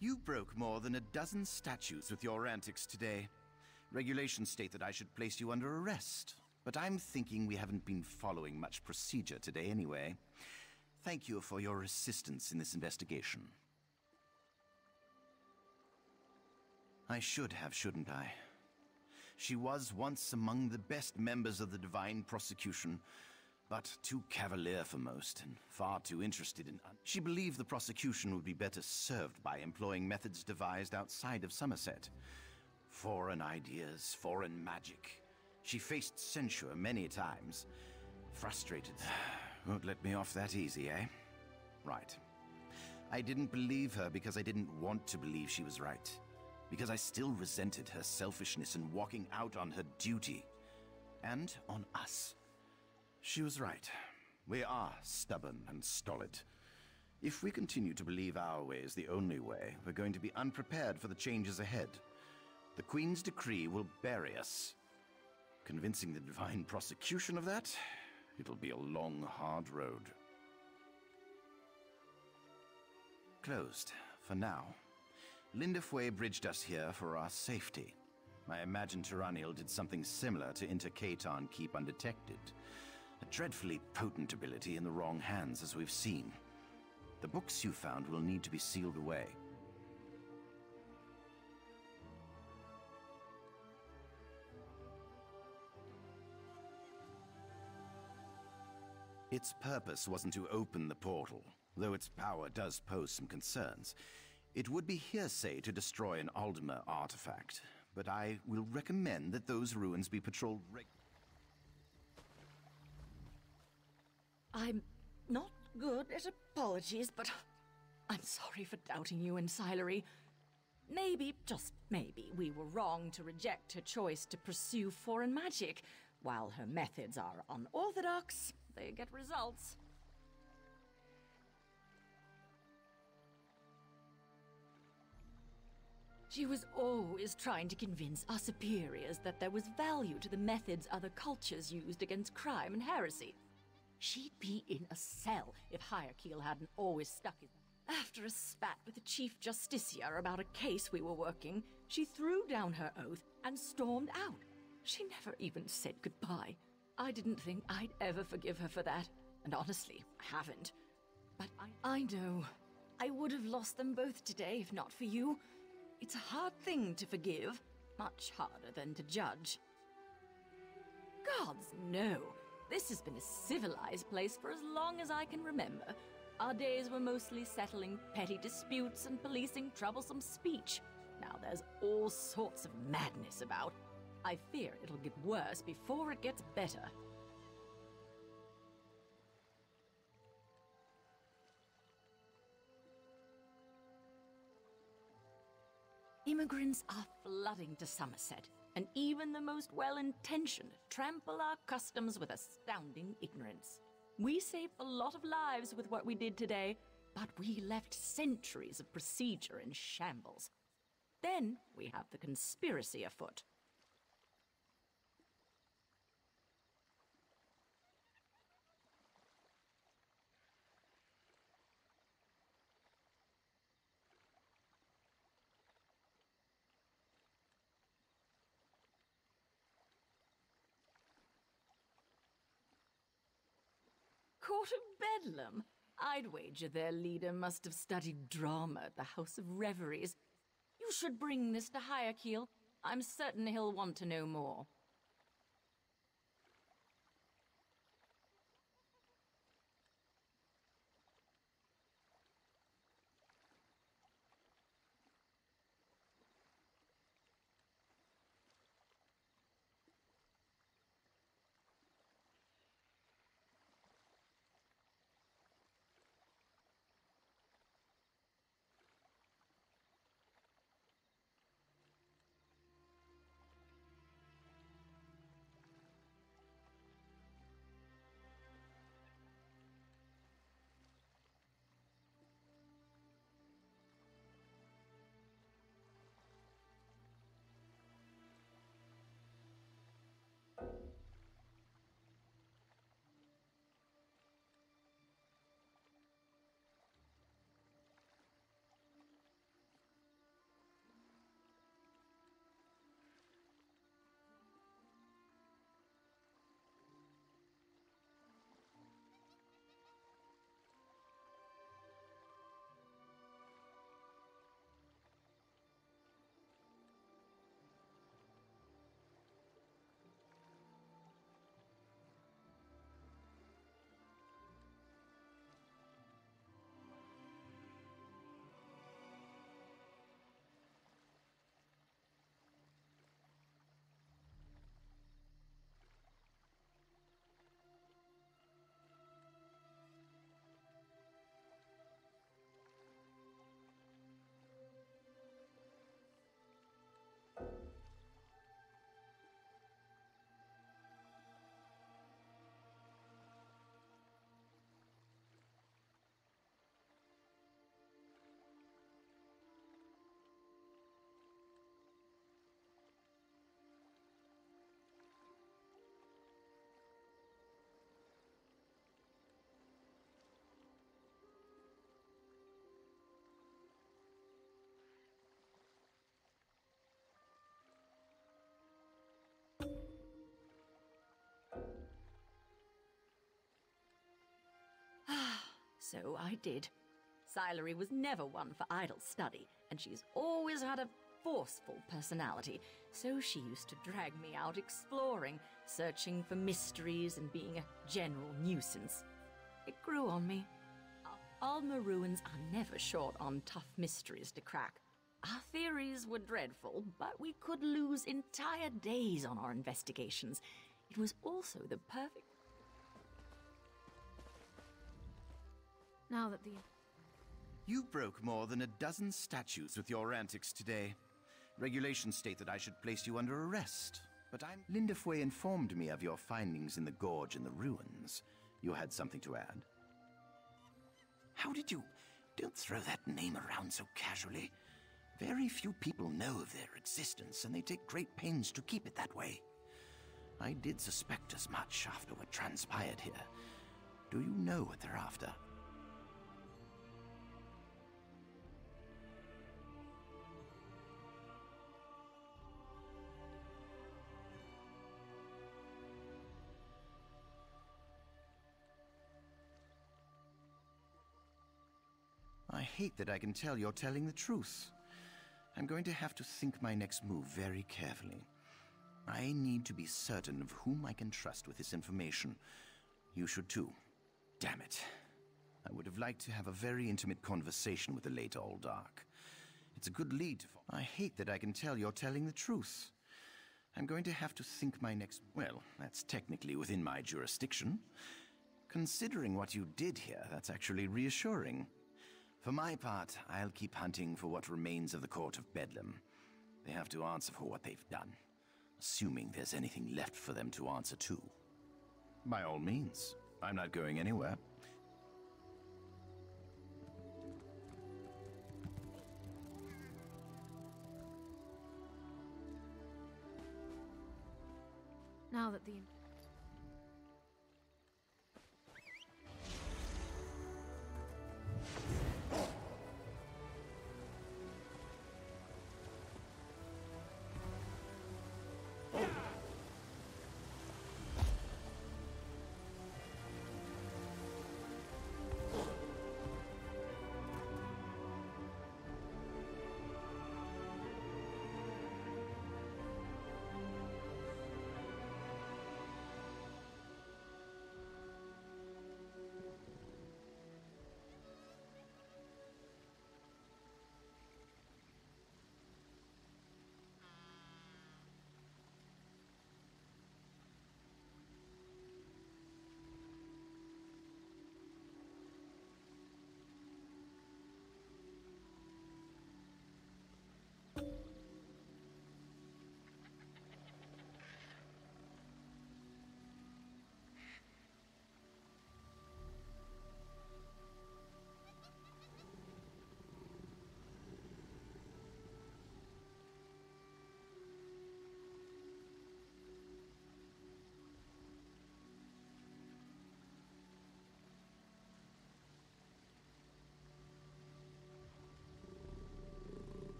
You broke more than a dozen statutes with your antics today. Regulations state that I should place you under arrest, but I'm thinking we haven't been following much procedure today anyway. Thank you for your assistance in this investigation. I should have, shouldn't I? She was once among the best members of the Divine Prosecution, but too cavalier for most, and far too interested in... She believed the prosecution would be better served by employing methods devised outside of Somerset. Foreign ideas, foreign magic. She faced censure many times. Frustrated. Won't let me off that easy, eh? Right. I didn't believe her because I didn't want to believe she was right. Because I still resented her selfishness in walking out on her duty. And on us. She was right. We are stubborn and stolid. If we continue to believe our way is the only way, we're going to be unprepared for the changes ahead. The Queen's decree will bury us. Convincing the Divine Prosecution of that, it'll be a long, hard road. Closed, for now. Lindefway bridged us here for our safety. I imagine Tyranniel did something similar to enter Katon Keep undetected. A dreadfully potent ability in the wrong hands, as we've seen. The books you found will need to be sealed away. Its purpose wasn't to open the portal, though its power does pose some concerns. It would be hearsay to destroy an Aldmer artifact, but I will recommend that those ruins be patrolled regularly. I'm not good at apologies, but I'm sorry for doubting you in Silery. maybe, just maybe, we were wrong to reject her choice to pursue foreign magic. While her methods are unorthodox, they get results. She was always trying to convince our superiors that there was value to the methods other cultures used against crime and heresy. She'd be in a cell if Hierarchiel hadn't always stuck his... After a spat with the Chief Justiciar about a case we were working, she threw down her oath and stormed out. She never even said goodbye. I didn't think I'd ever forgive her for that, and honestly, I haven't. But I know. I would have lost them both today if not for you. It's a hard thing to forgive, much harder than to judge. Gods, no. This has been a civilized place for as long as I can remember. Our days were mostly settling petty disputes and policing troublesome speech. Now there's all sorts of madness about. I fear it'll get worse before it gets better. Immigrants are flooding to Somerset, and even the most well-intentioned trample our customs with astounding ignorance. We saved a lot of lives with what we did today, but we left centuries of procedure in shambles. Then we have the conspiracy afoot. Court of Bedlam? I'd wager their leader must have studied drama at the House of Reveries. You should bring this to Hierarchiel. I'm certain he'll want to know more. So I did. Silery was never one for idle study, and she's always had a forceful personality, so she used to drag me out exploring, searching for mysteries and being a general nuisance. It grew on me. Alma ruins are never short on tough mysteries to crack. Our theories were dreadful, but we could lose entire days on our investigations. It was also the perfect... Now that the... You broke more than a dozen statutes with your antics today. Regulations state that I should place you under arrest. But Linda Fue informed me of your findings in the gorge and the ruins. You had something to add? How did you... Don't throw that name around so casually. Very few people know of their existence, and they take great pains to keep it that way. I did suspect as much after what transpired here. Do you know what they're after? I hate that I can tell you're telling the truth. I'm going to have to think my next move very carefully. I need to be certain of whom I can trust with this information. You should too. Damn it. I would have liked to have a very intimate conversation with the late Alldark. It's a good lead. I hate that I can tell you're telling the truth. I'm going to have to think my next... Well, that's technically within my jurisdiction. Considering what you did here, that's actually reassuring. For my part, I'll keep hunting for what remains of the Court of Bedlam. They have to answer for what they've done, assuming there's anything left for them to answer to. By all means, I'm not going anywhere. Now that the...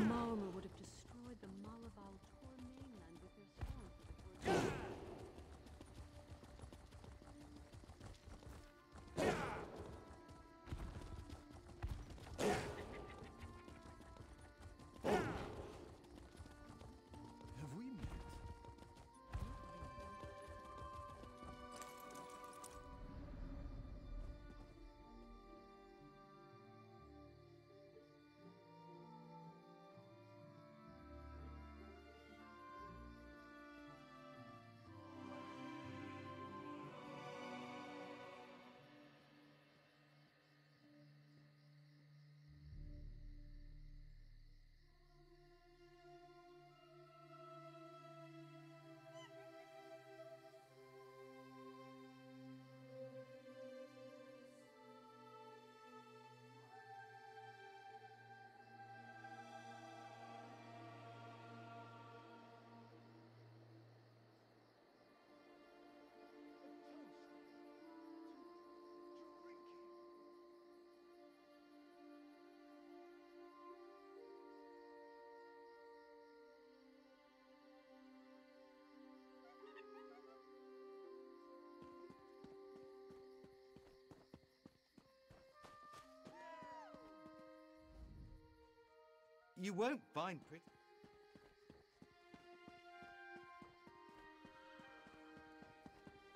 Marma would have destroyed the Malaval Tor mainland with their sword for the first... Have we met? You won't find pretty...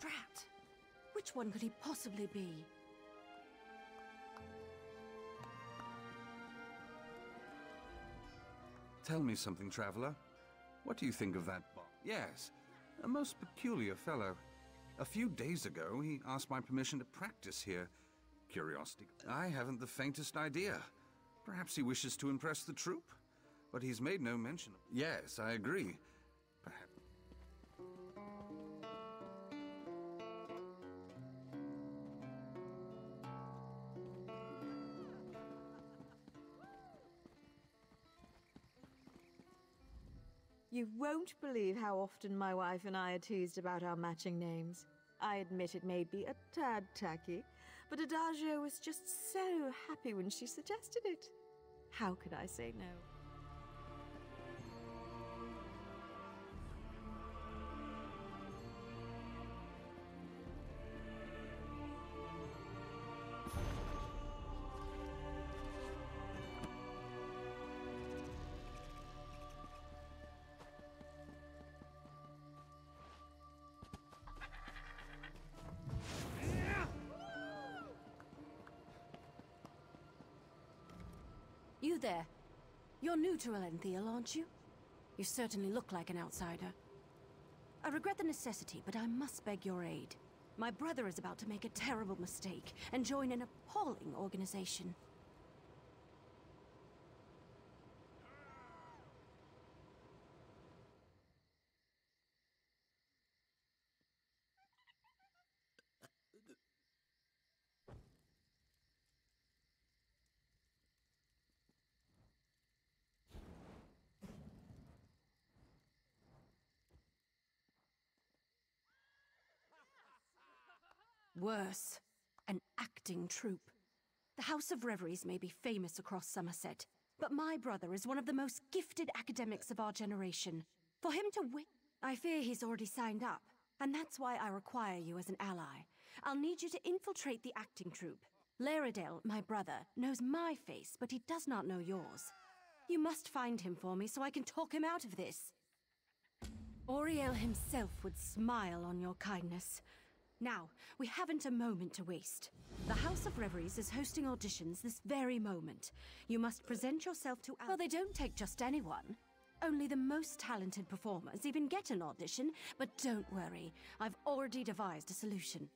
Drat! Which one could he possibly be? Tell me something, traveler. What do you think of that box? Yes, a most peculiar fellow. A few days ago, he asked my permission to practice here. Curiosity. I haven't the faintest idea. Perhaps he wishes to impress the troop? But he's made no mention of... Yes, I agree. Perhaps... You won't believe how often my wife and I are teased about our matching names. I admit it may be a tad tacky, but Adagio was just so happy when she suggested it. How could I say no? You there. You're new to Elenthiel, aren't you? You certainly look like an outsider. I regret the necessity, but I must beg your aid. My brother is about to make a terrible mistake and join an appalling organization. Worse, an acting troupe. The House of Reveries may be famous across Somerset, but my brother is one of the most gifted academics of our generation. For him to win, I fear he's already signed up, and that's why I require you as an ally. I'll need you to infiltrate the acting troupe. Laredale, my brother, knows my face, but he does not know yours. You must find him for me so I can talk him out of this. Auriel himself would smile on your kindness. Now, we haven't a moment to waste. The House of Reveries is hosting auditions this very moment. You must present yourself to... Well, they don't take just anyone. Only the most talented performers even get an audition, but don't worry. I've already devised a solution.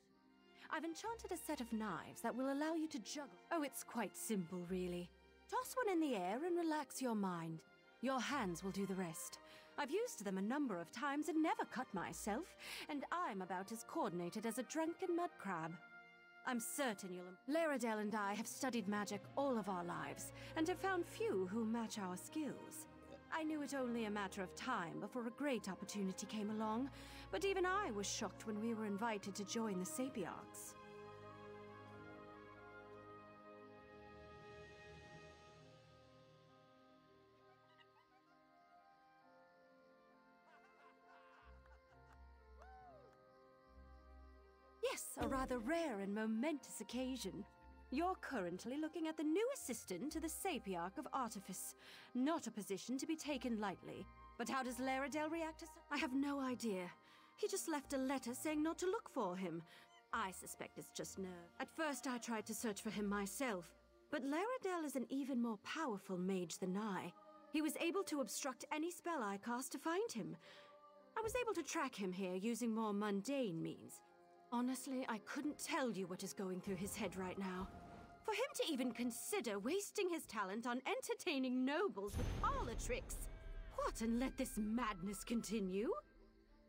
I've enchanted a set of knives that will allow you to juggle. Oh, it's quite simple, really. Toss one in the air and relax your mind. Your hands will do the rest. I've used them a number of times and never cut myself, and I'm about as coordinated as a drunken mud crab. I'm certain you'll... Laredale and I have studied magic all of our lives, and have found few who match our skills. I knew it only a matter of time before a great opportunity came along, but even I was shocked when we were invited to join the Sapiarchs. Yes, a rather rare and momentous occasion. You're currently looking at the new assistant to the Sapiarch of Artifice. Not a position to be taken lightly. But how does Laredale react to I have no idea. He just left a letter saying not to look for him. I suspect it's just nerve. At first I tried to search for him myself, but Laredale is an even more powerful mage than I. He was able to obstruct any spell I cast to find him. I was able to track him here using more mundane means. Honestly, I couldn't tell you what is going through his head right now. For him to even consider wasting his talent on entertaining nobles with parlor tricks. What, and let this madness continue?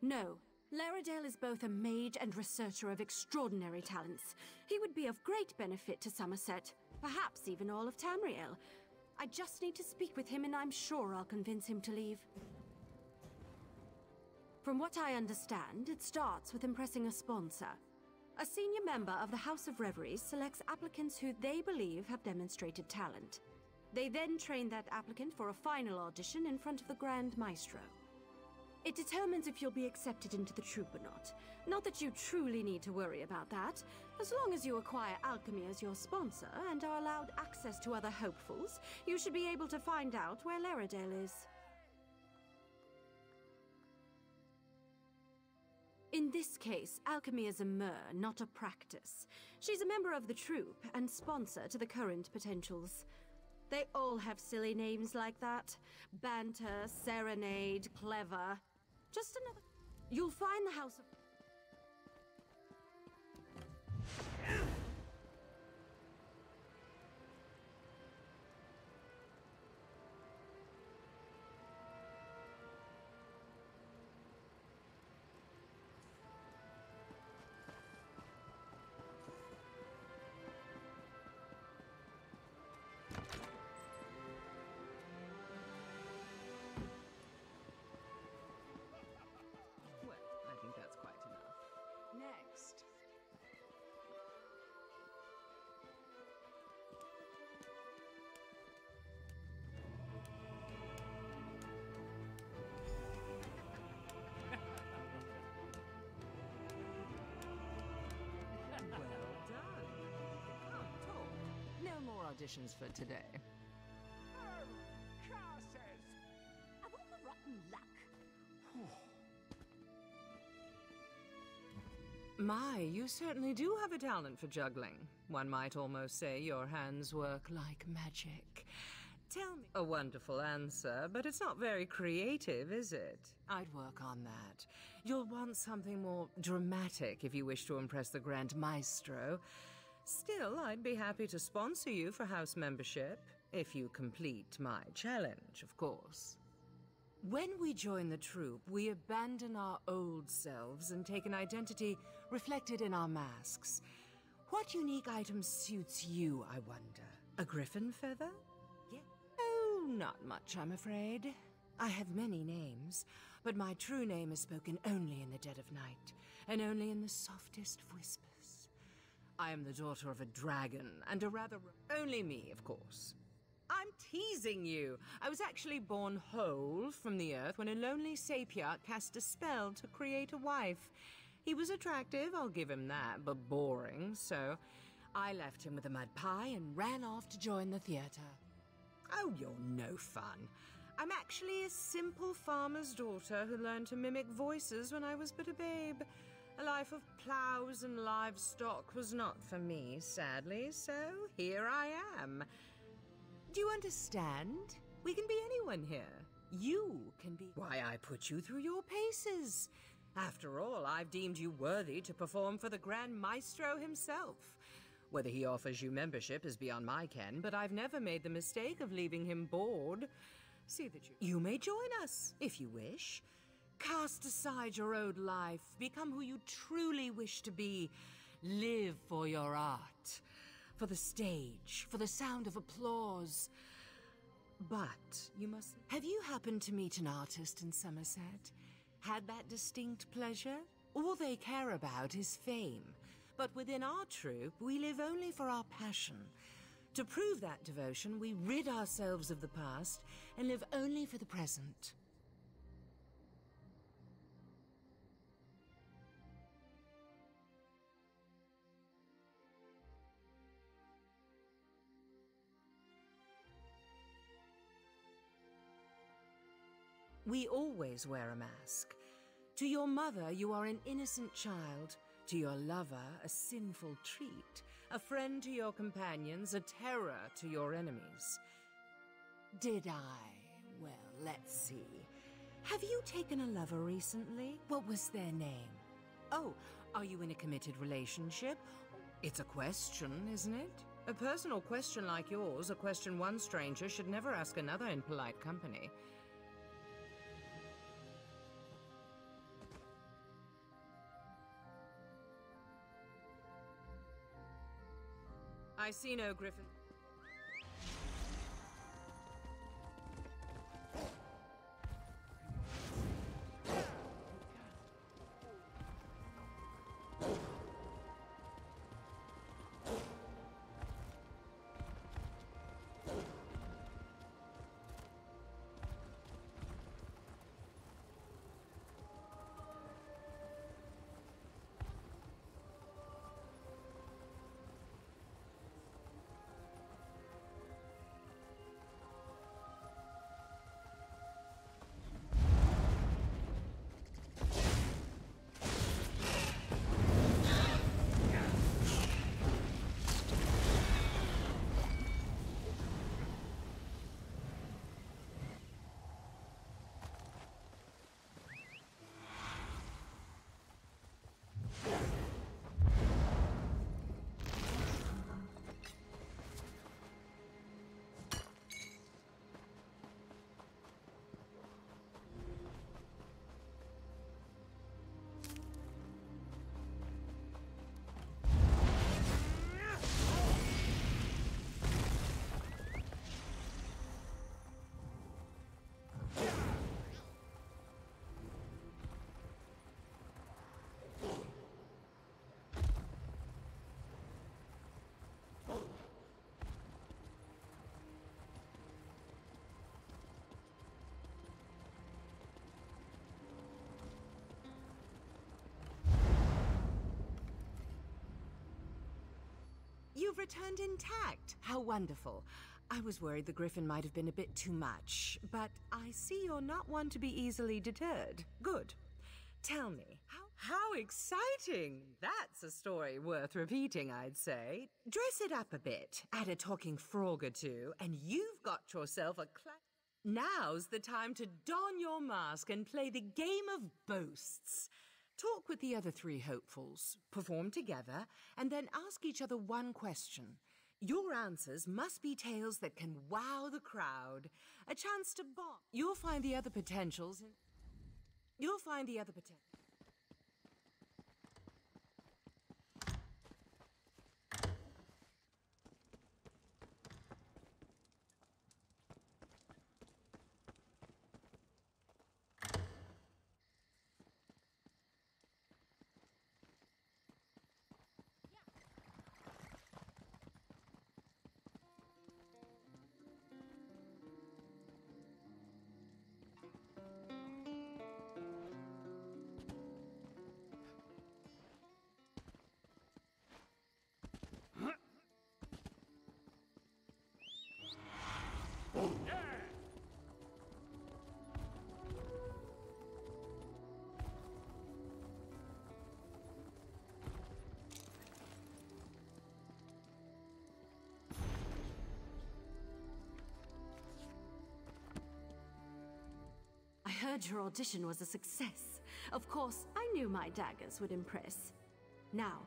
No, Laredale is both a mage and researcher of extraordinary talents. He would be of great benefit to Somerset, perhaps even all of Tamriel. I just need to speak with him and I'm sure I'll convince him to leave. From what I understand, it starts with impressing a sponsor. A senior member of the House of Reveries selects applicants who they believe have demonstrated talent. They then train that applicant for a final audition in front of the Grand Maestro. It determines if you'll be accepted into the troupe or not. Not that you truly need to worry about that. As long as you acquire alchemy as your sponsor and are allowed access to other hopefuls, you should be able to find out where Laredale is. In this case, alchemy is a mer, not a practice. She's a member of the troupe and sponsor to the current potentials. They all have silly names like that. Banter, serenade, clever. Just another... You'll find the House of... Well, I think that's quite enough. Next. Well done. Come, talk. No more auditions for today. Oh, curses! Of all the rotten luck. My, you certainly do have a talent for juggling. One might almost say your hands work like magic. Tell me. A wonderful answer, but it's not very creative, is it? I'd work on that. You'll want something more dramatic if you wish to impress the Grand Maestro. Still, I'd be happy to sponsor you for house membership, if you complete my challenge, of course. When we join the troupe, we abandon our old selves and take an identity reflected in our masks. What unique item suits you, I wonder? A griffin feather? Yeah. Oh, not much, I'm afraid. I have many names, but my true name is spoken only in the dead of night, and only in the softest of whispers. I am the daughter of a dragon, and a rather... Only me, of course. I'm teasing you. I was actually born whole from the earth when a lonely sapiart cast a spell to create a wife. He was attractive, I'll give him that, but boring, so I left him with a mud pie and ran off to join the theater. Oh, you're no fun. I'm actually a simple farmer's daughter who learned to mimic voices when I was but a babe. A life of plows and livestock was not for me, sadly, so here I am. Do you understand? We can be anyone here. You can be... Why, I put you through your paces. After all, I've deemed you worthy to perform for the Grand Maestro himself. Whether he offers you membership is beyond my ken, but I've never made the mistake of leaving him bored. See that you may join us, if you wish. Cast aside your old life, become who you truly wish to be. Live for your art. For the stage, for the sound of applause. But you must... Have you happened to meet an artist in Somerset? Had that distinct pleasure? All they care about is fame. But within our troupe, we live only for our passion. To prove that devotion, we rid ourselves of the past and live only for the present. We always wear a mask. To your mother, you are an innocent child. To your lover, a sinful treat. A friend to your companions, a terror to your enemies. Did I? Well, let's see. Have you taken a lover recently? What was their name? Oh, are you in a committed relationship? It's a question, isn't it? A personal question like yours, a question one stranger should never ask another in polite company. I see no griffin. you've returned intact. How wonderful. I was worried the griffin might have been a bit too much, but I see you're not one to be easily deterred. Good. Tell me, how exciting! That's a story worth repeating, I'd say. Dress it up a bit, add a talking frog or two, and you've got yourself a Now's the time to don your mask and play the game of boasts. Talk with the other three hopefuls, perform together, and then ask each other one question. Your answers must be tales that can wow the crowd. A chance to bomb. You'll find the other potentials. I heard your audition was a success. Of course, I knew my daggers would impress. Now,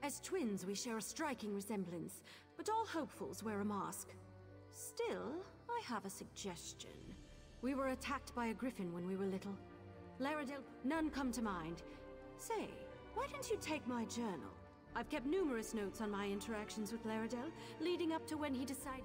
as twins, we share a striking resemblance, but all hopefuls wear a mask. Still, I have a suggestion. We were attacked by a griffin when we were little. Laredale, none come to mind. Say, why don't you take my journal? I've kept numerous notes on my interactions with Laredale, leading up to when he decided...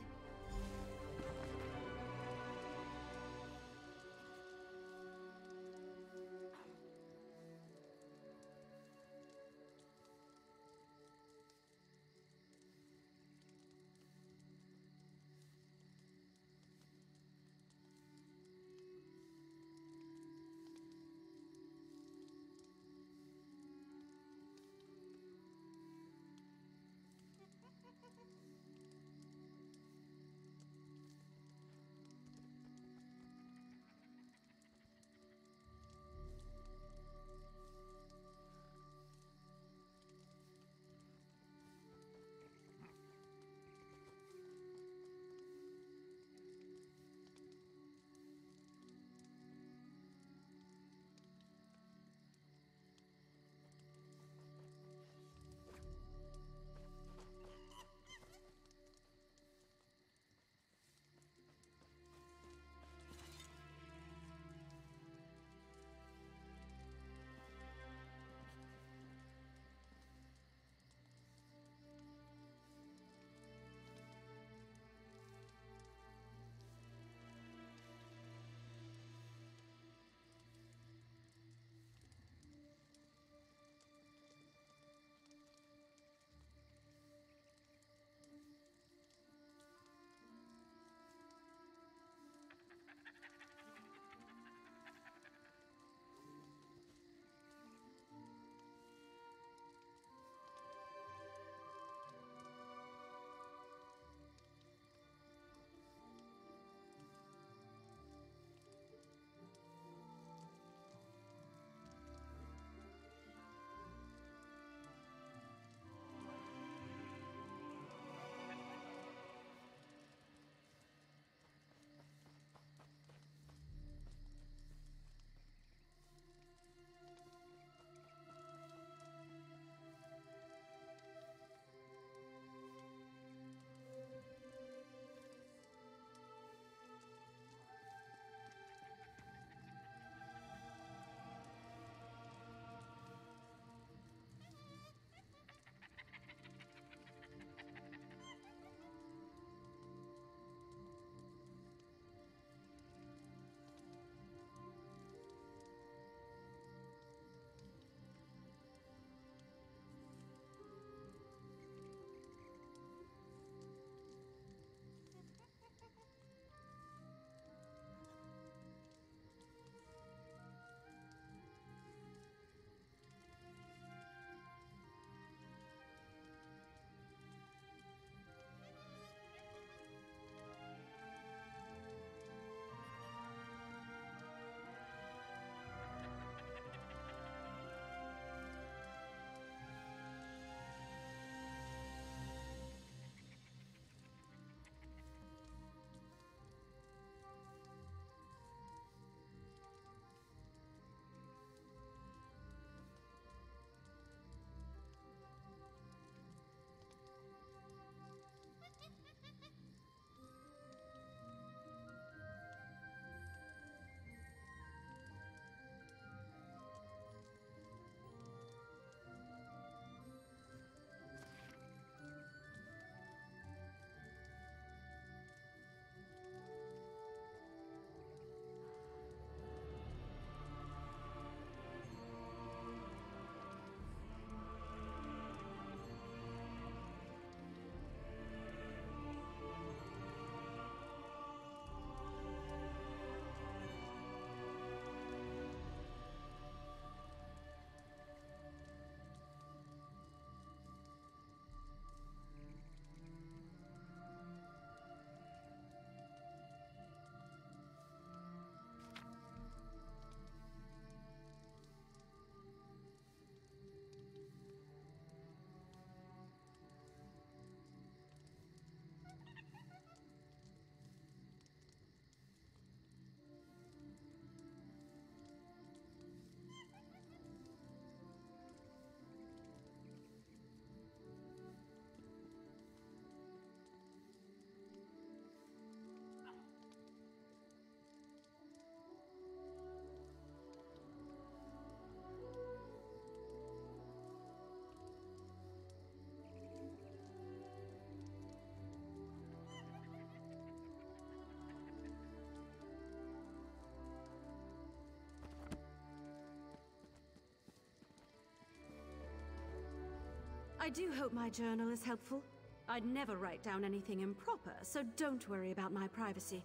I do hope my journal is helpful. I'd never write down anything improper, so don't worry about my privacy.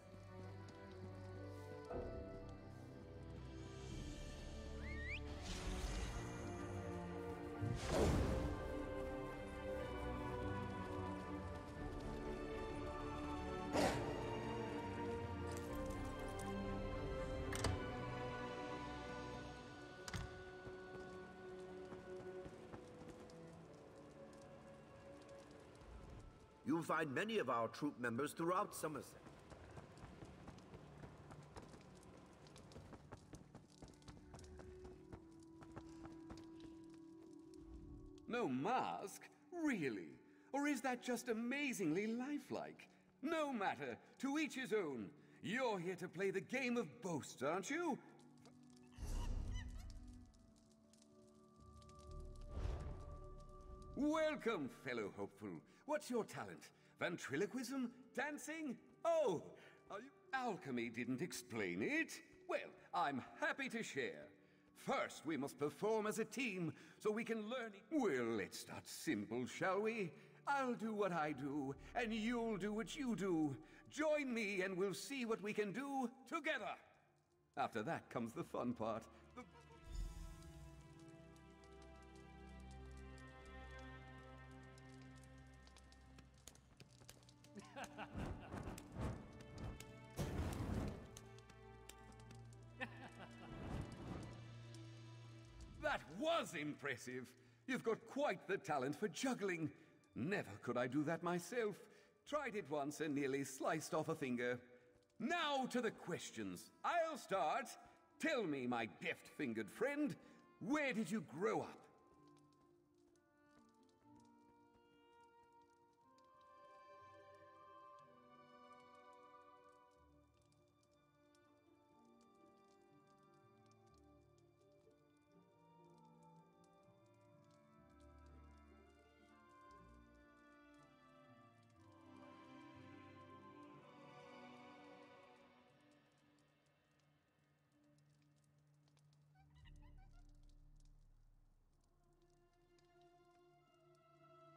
You'll find many of our troop members throughout Somerset. No mask? Really? Or is that just amazingly lifelike? No matter. To each his own. You're here to play the game of boast, aren't you? Welcome, fellow hopeful. What's your talent? Ventriloquism? Dancing? Oh, alchemy didn't explain it? Well, I'm happy to share. First, we must perform as a team so we can learn. Well, let's start simple, shall we? I'll do what I do, and you'll do what you do. Join me, and we'll see what we can do together. After that comes the fun part. That was impressive. You've got quite the talent for juggling. Never could I do that myself. Tried it once and nearly sliced off a finger. Now to the questions. I'll start. Tell me, my deft-fingered friend, where did you grow up?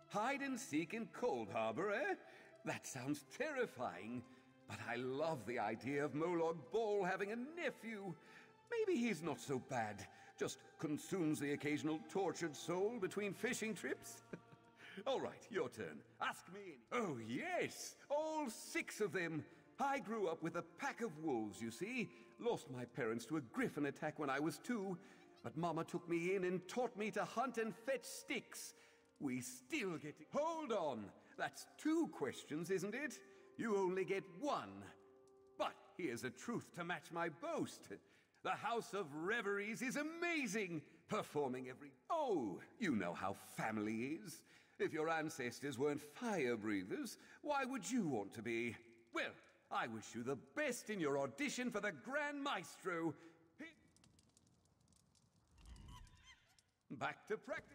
Hide and seek in Cold Harbor, eh? That sounds terrifying. But I love the idea of Moloch Ball having a nephew. Maybe he's not so bad. Just consumes the occasional tortured soul between fishing trips. All right, your turn. Ask me. Oh, yes. All 6 of them. I grew up with a pack of wolves, you see. Lost my parents to a griffin attack when I was 2. But Mama took me in and taught me to hunt and fetch sticks. We still get it. Hold on. That's 2 questions, isn't it? You only get 1. But here's a truth to match my boast. The House of Reveries is amazing, performing every... Oh, you know how family is. If your ancestors weren't fire breathers, why would you want to be? Well, I wish you the best in your audition for the Grand Maestro. Back to practice.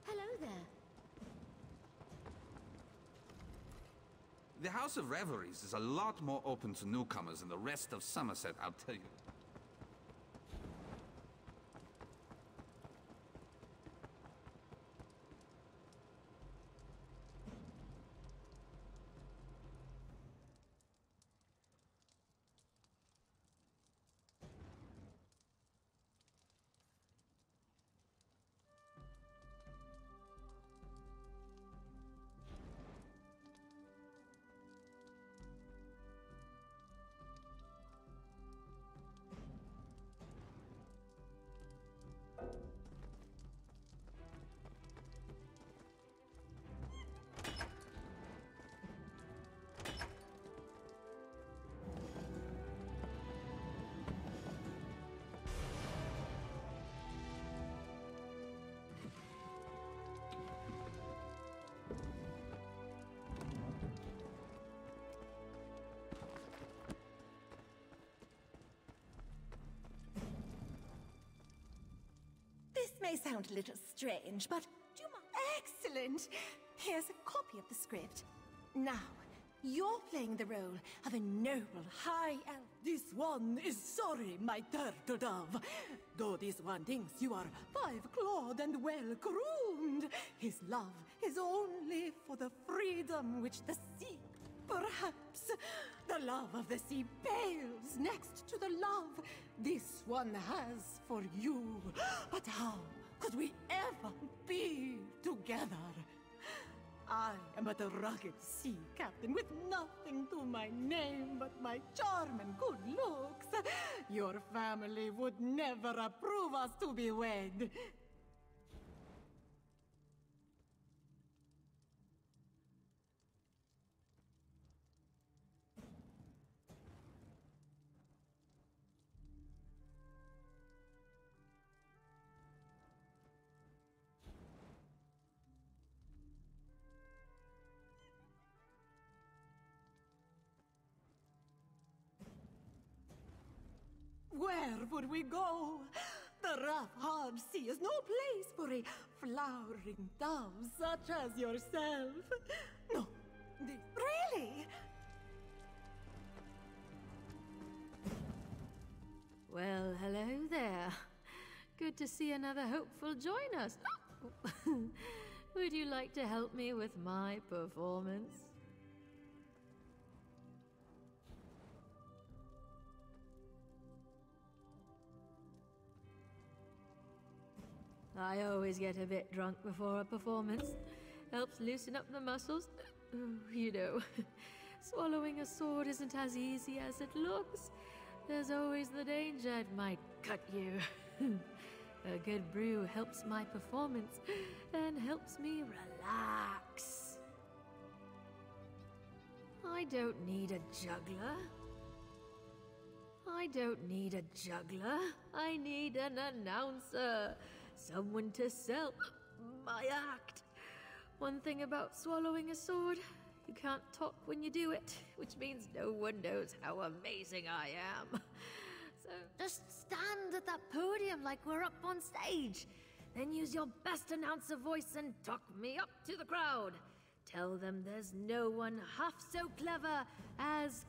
Hello there. The House of Reveries is a lot more open to newcomers than the rest of Somerset, I'll tell you. This may sound a little strange, but do you mind? Excellent! Here's a copy of the script. Now, You're playing the role of a noble high elf. This one is sorry, my turtle dove. Though this one thinks you are five-clawed and well-groomed, his love is only for the freedom which the sea... Perhaps the love of the sea pales next to the love this one has for you. But how could we ever be together? I am but a rugged sea captain with nothing to my name but my charm and good looks. Your family would never approve us to be wed. Where would we go? The rough, hard sea is no place for a flowering dove such as yourself. No, really? Well, hello there. Good to see another hopeful join us. Would you like to help me with my performance? I always get a bit drunk before a performance. Helps loosen up the muscles. You know, swallowing a sword isn't as easy as it looks. There's always the danger it might cut you. A good brew helps my performance and helps me relax. I don't need a juggler. I don't need a juggler. I need an announcer. Someone to sell my act. One thing about swallowing a sword, you can't talk when you do it, which means no one knows how amazing I am. So just stand at that podium like we're up on stage. Then use your best announcer voice and talk me up to the crowd. Tell them there's no one half so clever as...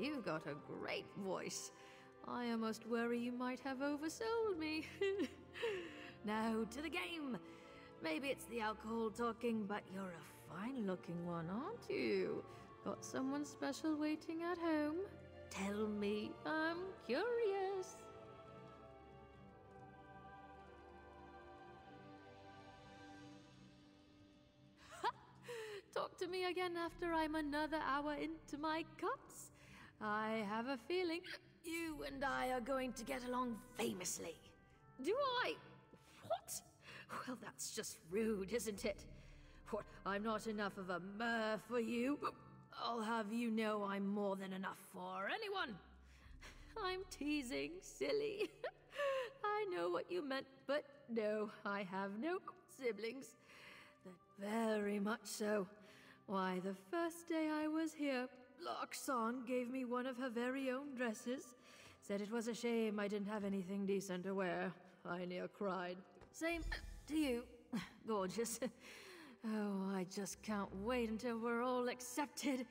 You've got a great voice. I almost worry you might have oversold me. Now to the game. Maybe it's the alcohol talking, but you're a fine-looking one, aren't you? Got someone special waiting at home? Tell me, I'm curious. Talk to me again after I'm another hour into my cups. I have a feeling you and I are going to get along famously. Do I? What? Well, that's just rude, isn't it? What, I'm not enough of a mer for you? I'll have you know I'm more than enough for anyone. I'm teasing, silly. I know what you meant, but no, I have no siblings. Very much so. Why, the first day I was here, Loxon gave me one of her very own dresses. Said it was a shame I didn't have anything decent to wear. I near cried. Same to you, gorgeous. Oh, I just can't wait until we're all accepted.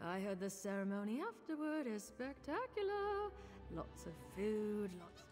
I heard the ceremony afterward is spectacular. Lots of food, lots...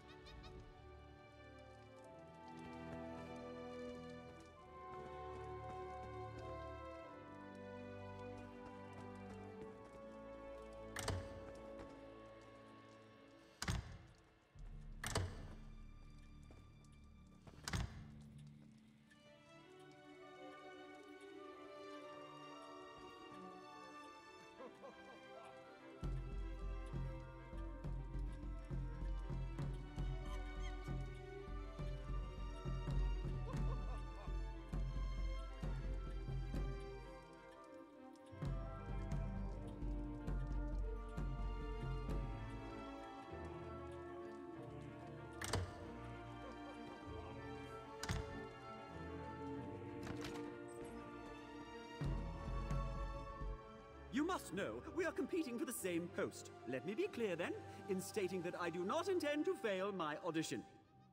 must know we are competing for the same post. Let me be clear then, in stating that I do not intend to fail my audition.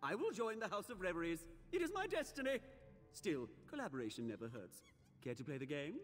I will join the House of Reveries. It is my destiny. Still, collaboration never hurts. Care to play the game?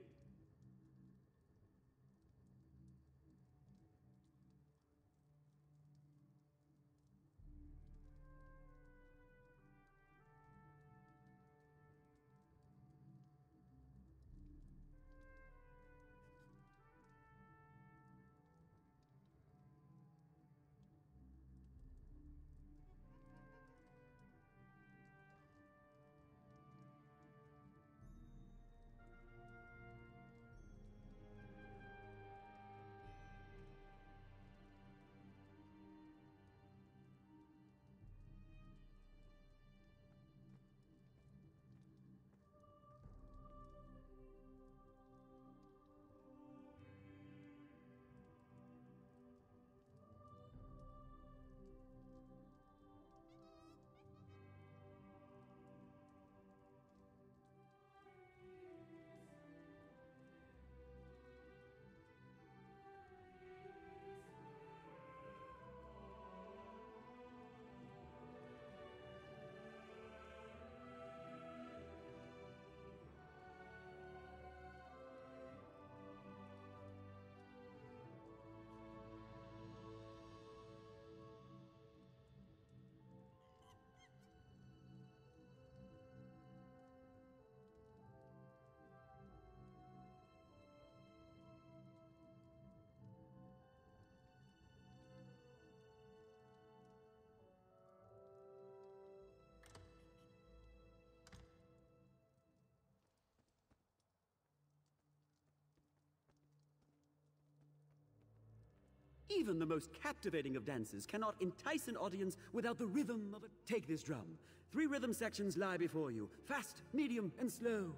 Even the most captivating of dances cannot entice an audience without the rhythm of a... Take this drum. 3 rhythm sections lie before you. Fast, medium, and slow.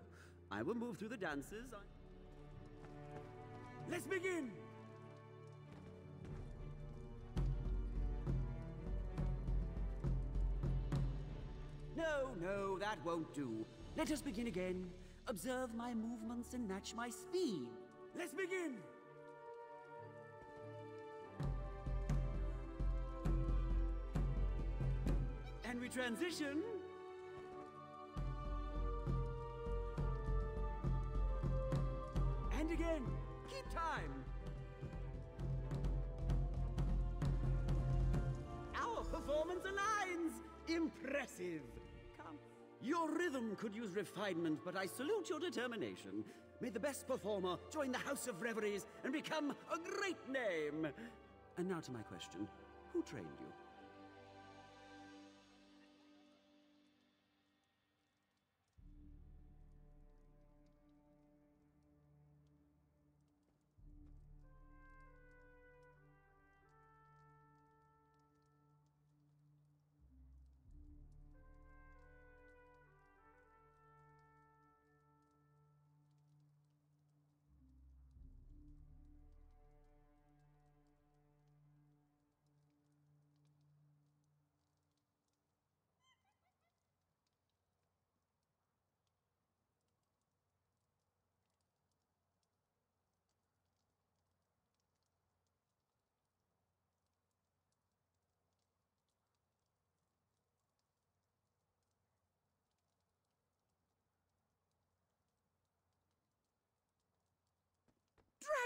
I will move through the dances. Let's begin! No, that won't do. Let us begin again. Observe my movements and match my speed. Let's begin! And we transition. And again. Keep time. Our performance aligns. Impressive. Come. Your rhythm could use refinement, but I salute your determination. May the best performer join the House of Reveries and become a great name. And now to my question. Who trained you?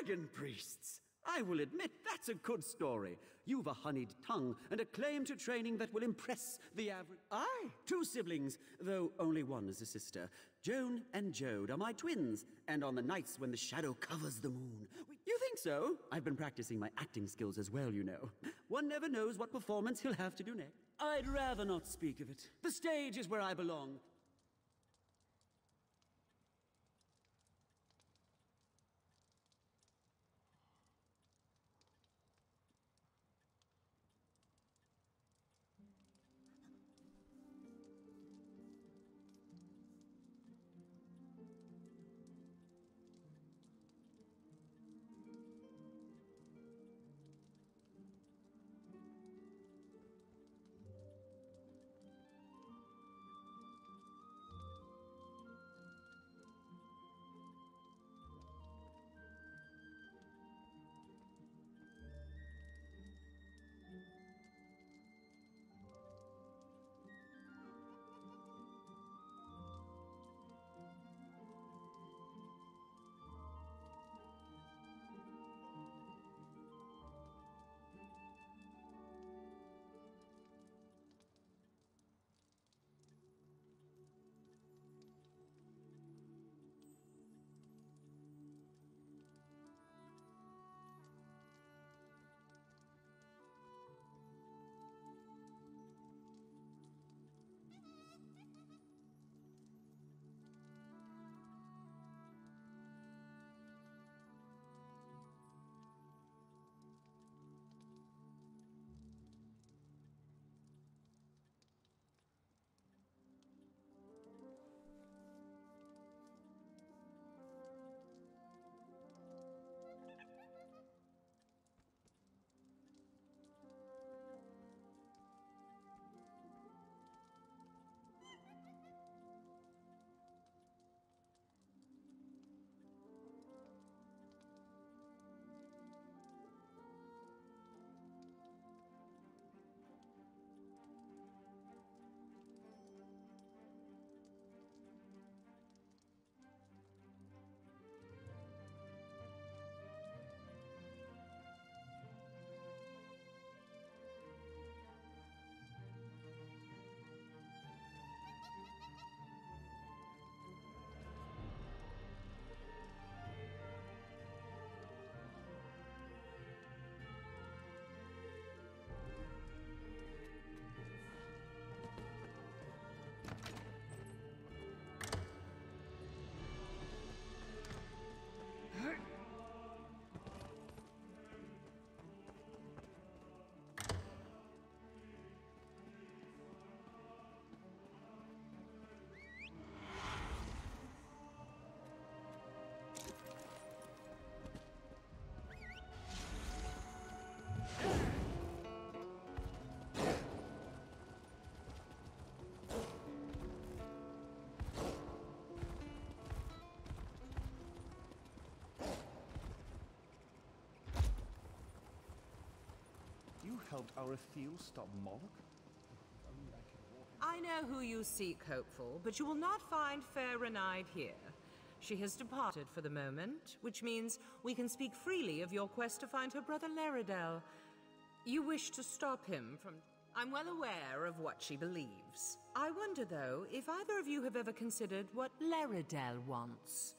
Dragon priests! I will admit that's a good story. You've a honeyed tongue and a claim to training that will impress the average... Aye, 2 siblings, though only one is a sister. Joan and Jode are my twins, and on the nights when the shadow covers the moon. You think so? I've been practicing my acting skills as well, you know. One never knows what performance he'll have to do next. I'd rather not speak of it. The stage is where I belong. helped Arethiel stop Moloch? I know who you seek, Hopeful, but you will not find fair Renaid here. She has departed for the moment, which means we can speak freely of your quest to find her brother Laredel. You wish to stop him from... I'm well aware of what she believes. I wonder, though, if either of you have ever considered what Laredel wants.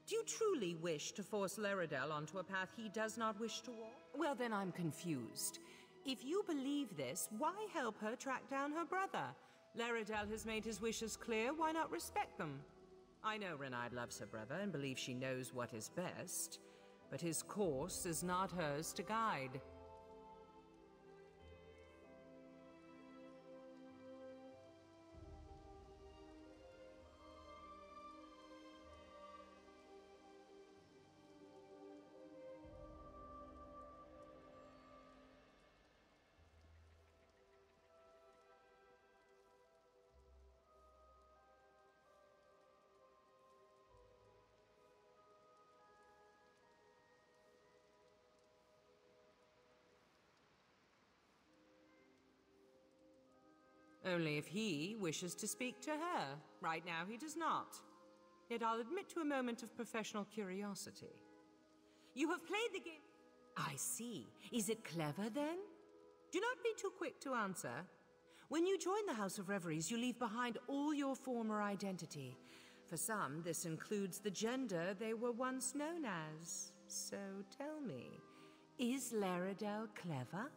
Do you truly wish to force Laredel onto a path he does not wish to walk? Well, then I'm confused. If you believe this, why help her track down her brother? Laredel has made his wishes clear, why not respect them? I know Renaid loves her brother and believes she knows what is best, but his course is not hers to guide. Only if he wishes to speak to her. Right now he does not. Yet I'll admit to a moment of professional curiosity. You have played the game... I see. Is it clever, then? Do not be too quick to answer. When you join the House of Reveries, you leave behind all your former identity. For some, this includes the gender they were once known as. So tell me, is Laredel clever?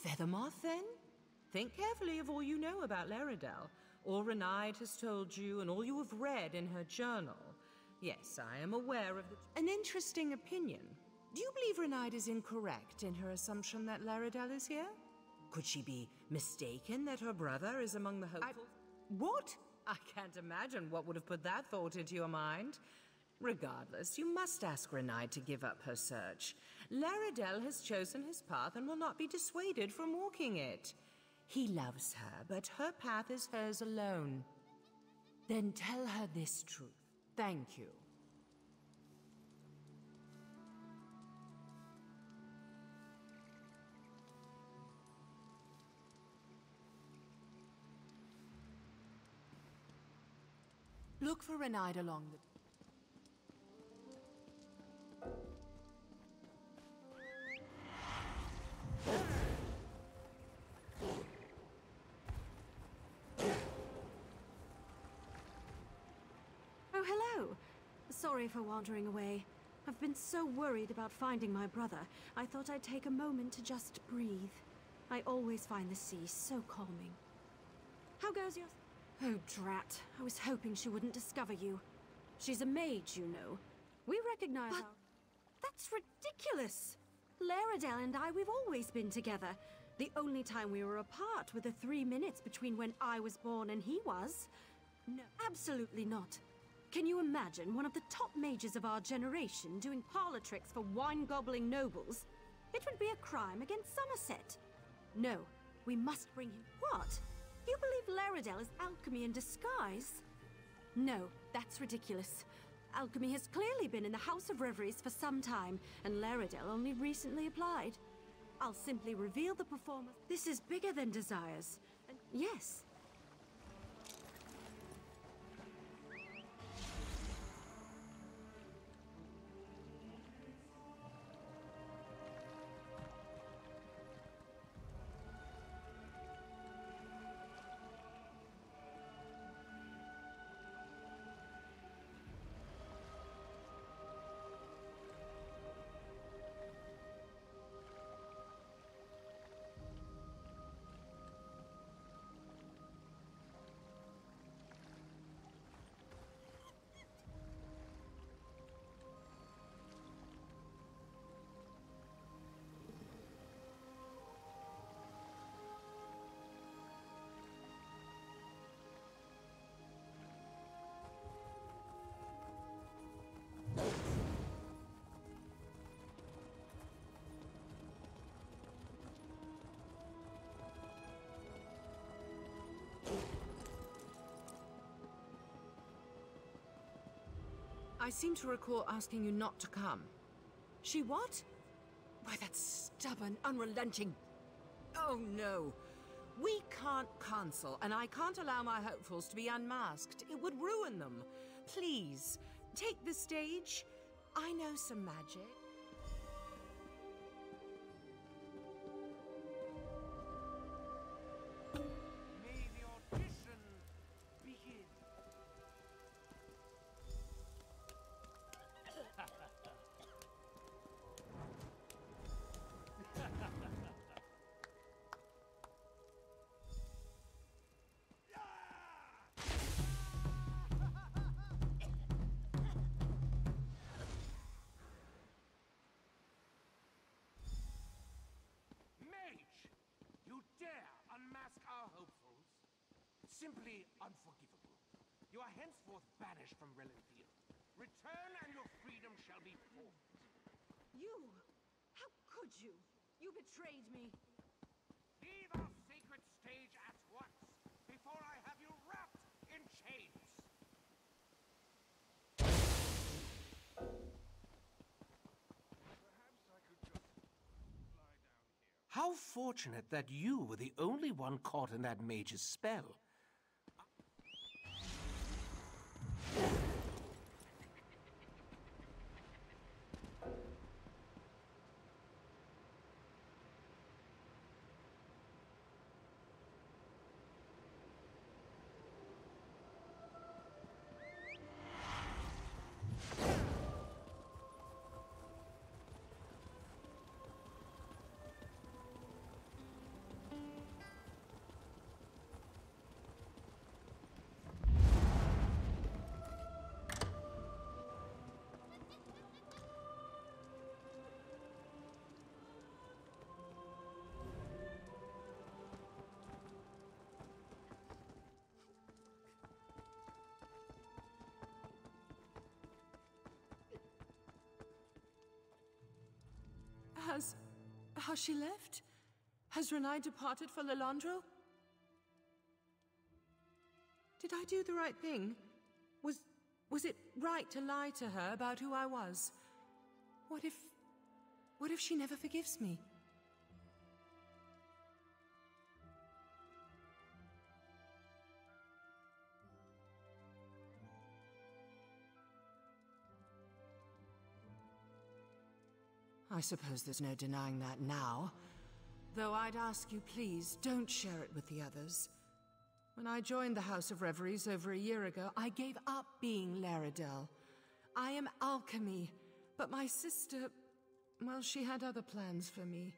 Feathermoth, then? Think carefully of all you know about Laredel, all Renaid has told you, and all you have read in her journal. Yes, I am aware of an interesting opinion. Do you believe Renaid is incorrect in her assumption that Laredel is here? Could she be mistaken that her brother is among the hopefuls? What? I can't imagine what would have put that thought into your mind. Regardless, you must ask Renaid to give up her search. Laredel has chosen his path and will not be dissuaded from walking it. He loves her, but her path is hers alone. Then tell her this truth. Thank you. Look for Renaid along the... Oh, hello. Sorry for wandering away. I've been so worried about finding my brother, I thought I'd take a moment to just breathe. I always find the sea so calming. How goes your... Oh, drat. I was hoping she wouldn't discover you. She's a mage, you know. We recognize But That's ridiculous! Laredale and I, we've always been together. The only time we were apart were the 3 minutes between when I was born and he was. No, absolutely not. Can you imagine one of the top mages of our generation doing parlor tricks for wine-gobbling nobles? It would be a crime against Somerset. No, we must bring him. What? You believe Laredale is alchemy in disguise? No, that's ridiculous. Alchemy has clearly been in the House of Reveries for some time, and Laredale only recently applied. I'll simply reveal the performance. This is bigger than desires. And yes. I seem to recall asking you not to come. She what? Why, that stubborn, unrelenting... Oh, no. We can't cancel, and I can't allow my hopefuls to be unmasked. It would ruin them. Please, take the stage. I know some magic. May the audition begin. Simply unforgivable. You are henceforth banished from Relenfield. Return and your freedom shall be forfeit. You! How could you? You betrayed me. Leave our sacred stage at once, before I have you wrapped in chains. Perhaps I could just lie down here. How fortunate that you were the only one caught in that mage's spell. Has she left? Has Renai departed for Lilandro? Did I do the right thing? Was it right to lie to her about who I was? What if she never forgives me? I suppose there's no denying that now. Though I'd ask you, please, don't share it with the others. When I joined the House of Reveries over a year ago, I gave up being Laredale. I am alchemy, but my sister, well, she had other plans for me.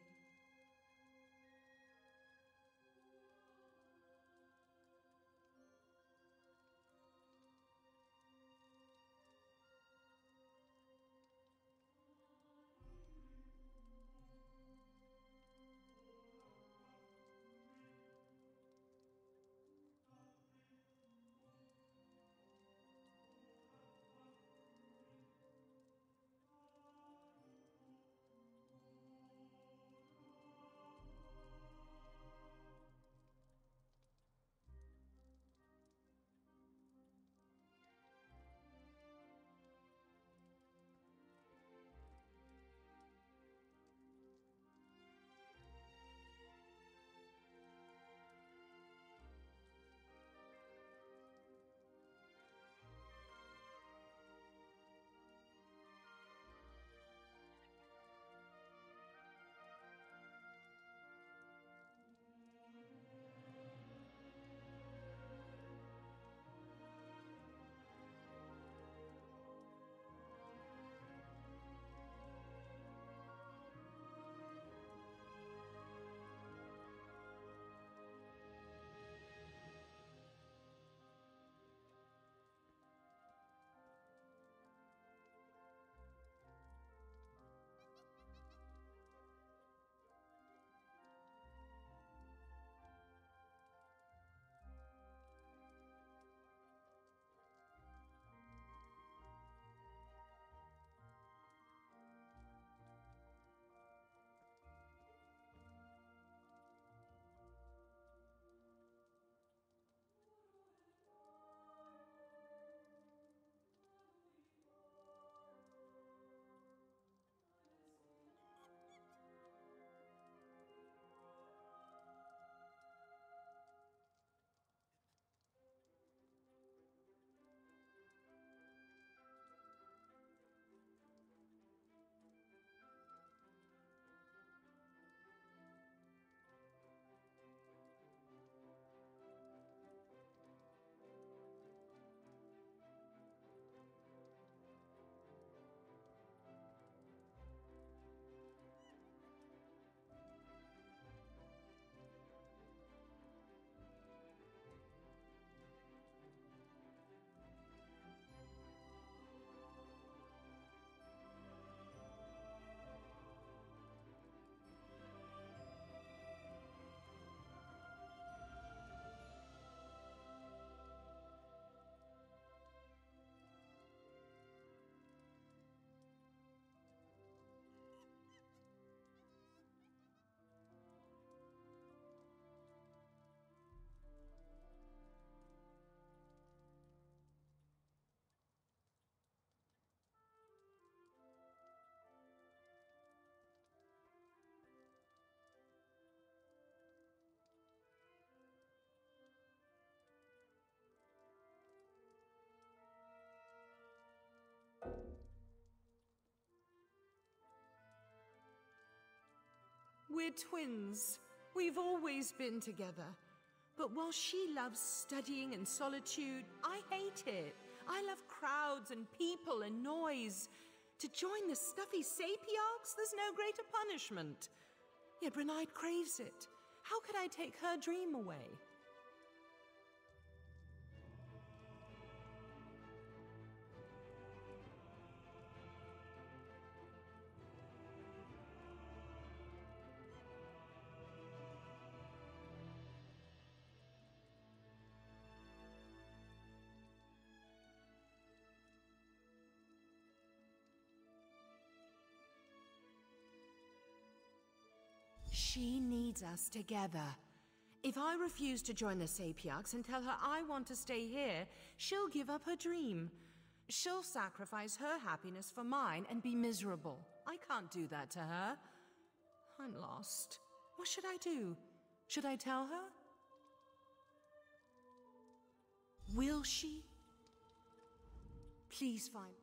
We're twins. We've always been together. But while she loves studying and solitude, I hate it. I love crowds and people and noise. To join the stuffy sapiarchs, there's no greater punishment. Yet Renide craves it. How could I take her dream away? She needs us together. If I refuse to join the Sapiarchs and tell her I want to stay here, she'll give up her dream. She'll sacrifice her happiness for mine and be miserable. I can't do that to her. I'm lost. What should I do? Should I tell her? Will she? Please find...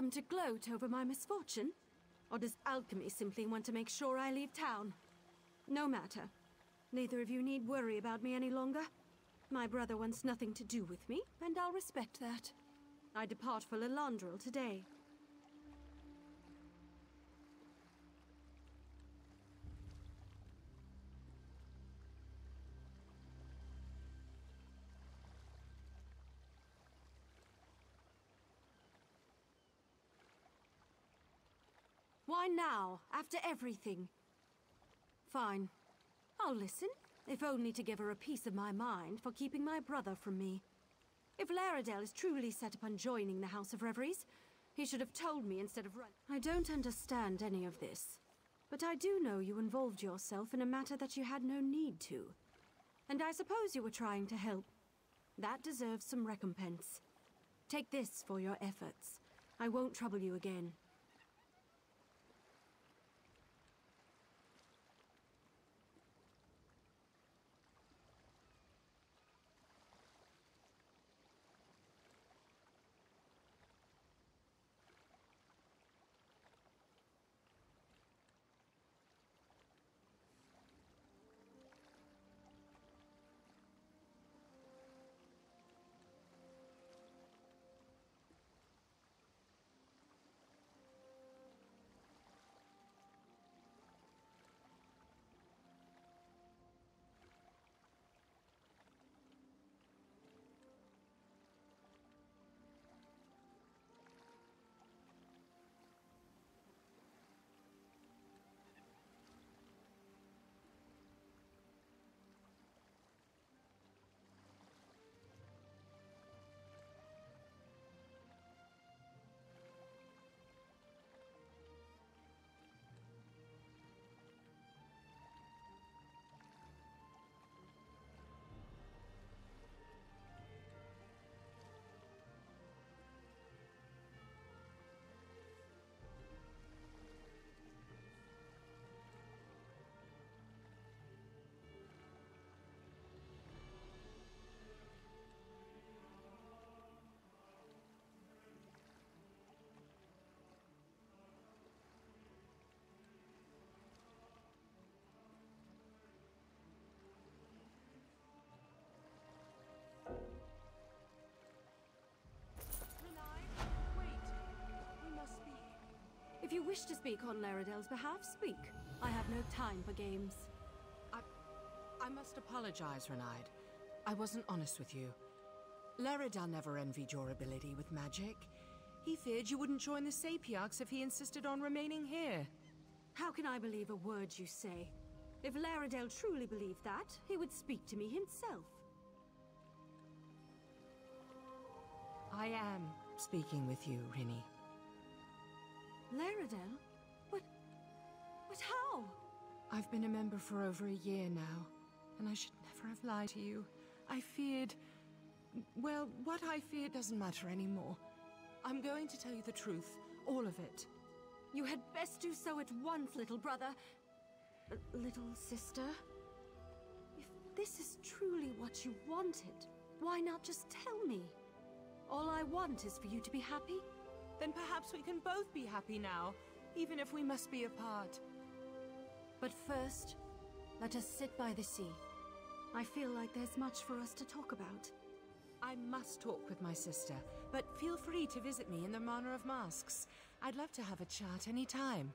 Come to gloat over my misfortune? Or does alchemy simply want to make sure I leave town? No matter. Neither of you need worry about me any longer. My brother wants nothing to do with me, and I'll respect that. I depart for Lilandril today. Why now, after everything? Fine. I'll listen, if only to give her a piece of my mind for keeping my brother from me. If Laredale is truly set upon joining the House of Reveries, he should have told me instead of run. I don't understand any of this, but I do know you involved yourself in a matter that you had no need to. And I suppose you were trying to help. That deserves some recompense. Take this for your efforts. I won't trouble you again. If you wish to speak on Laredale's behalf, speak. I have no time for games. I must apologize, Renaid. I wasn't honest with you. Laredale never envied your ability with magic. He feared you wouldn't join the Sapiarchs if he insisted on remaining here. How can I believe a word you say? If Laredale truly believed that, he would speak to me himself. I am speaking with you, Rini. Laredale? But how? I've been a member for over a year now, and I should never have lied to you. I feared... well, what I feared doesn't matter anymore. I'm going to tell you the truth, all of it. You had best do so at once, little brother. Little sister? If this is truly what you wanted, why not just tell me? All I want is for you to be happy. Then perhaps we can both be happy now, even if we must be apart. But first, let us sit by the sea. I feel like there's much for us to talk about. I must talk with my sister, but feel free to visit me in the Manor of Masks. I'd love to have a chat any time.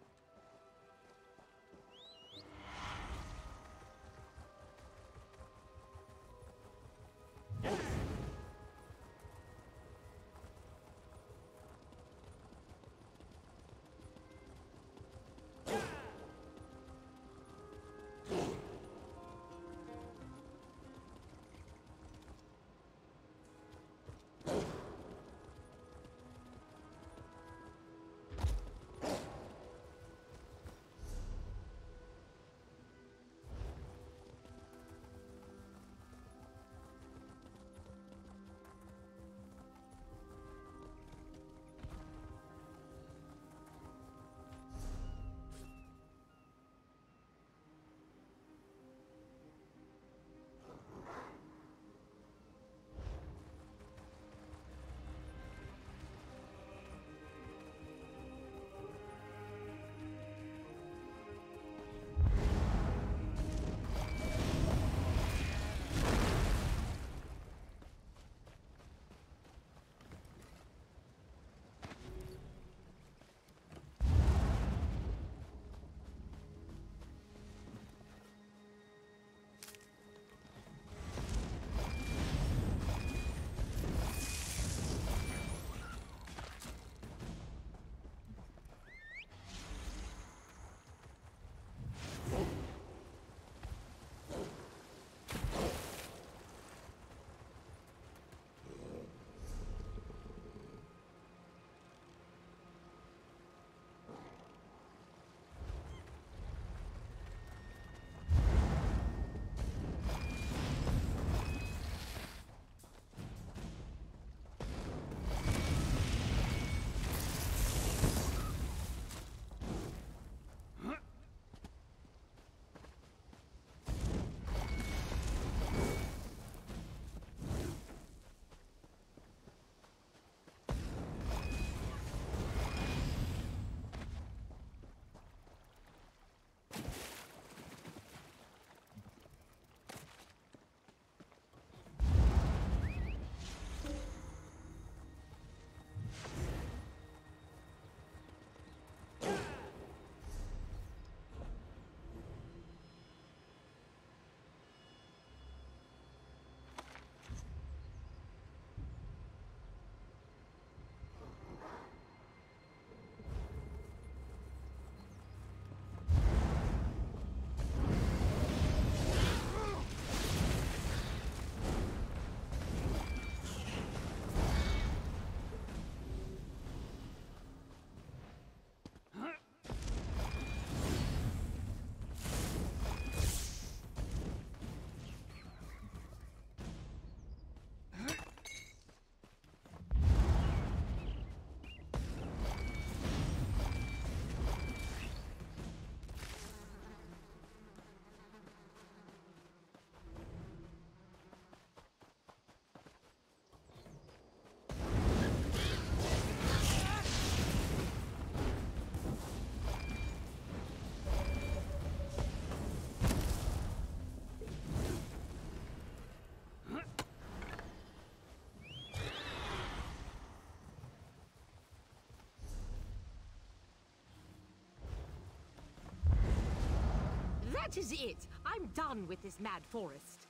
That is it. I'm done with this mad forest.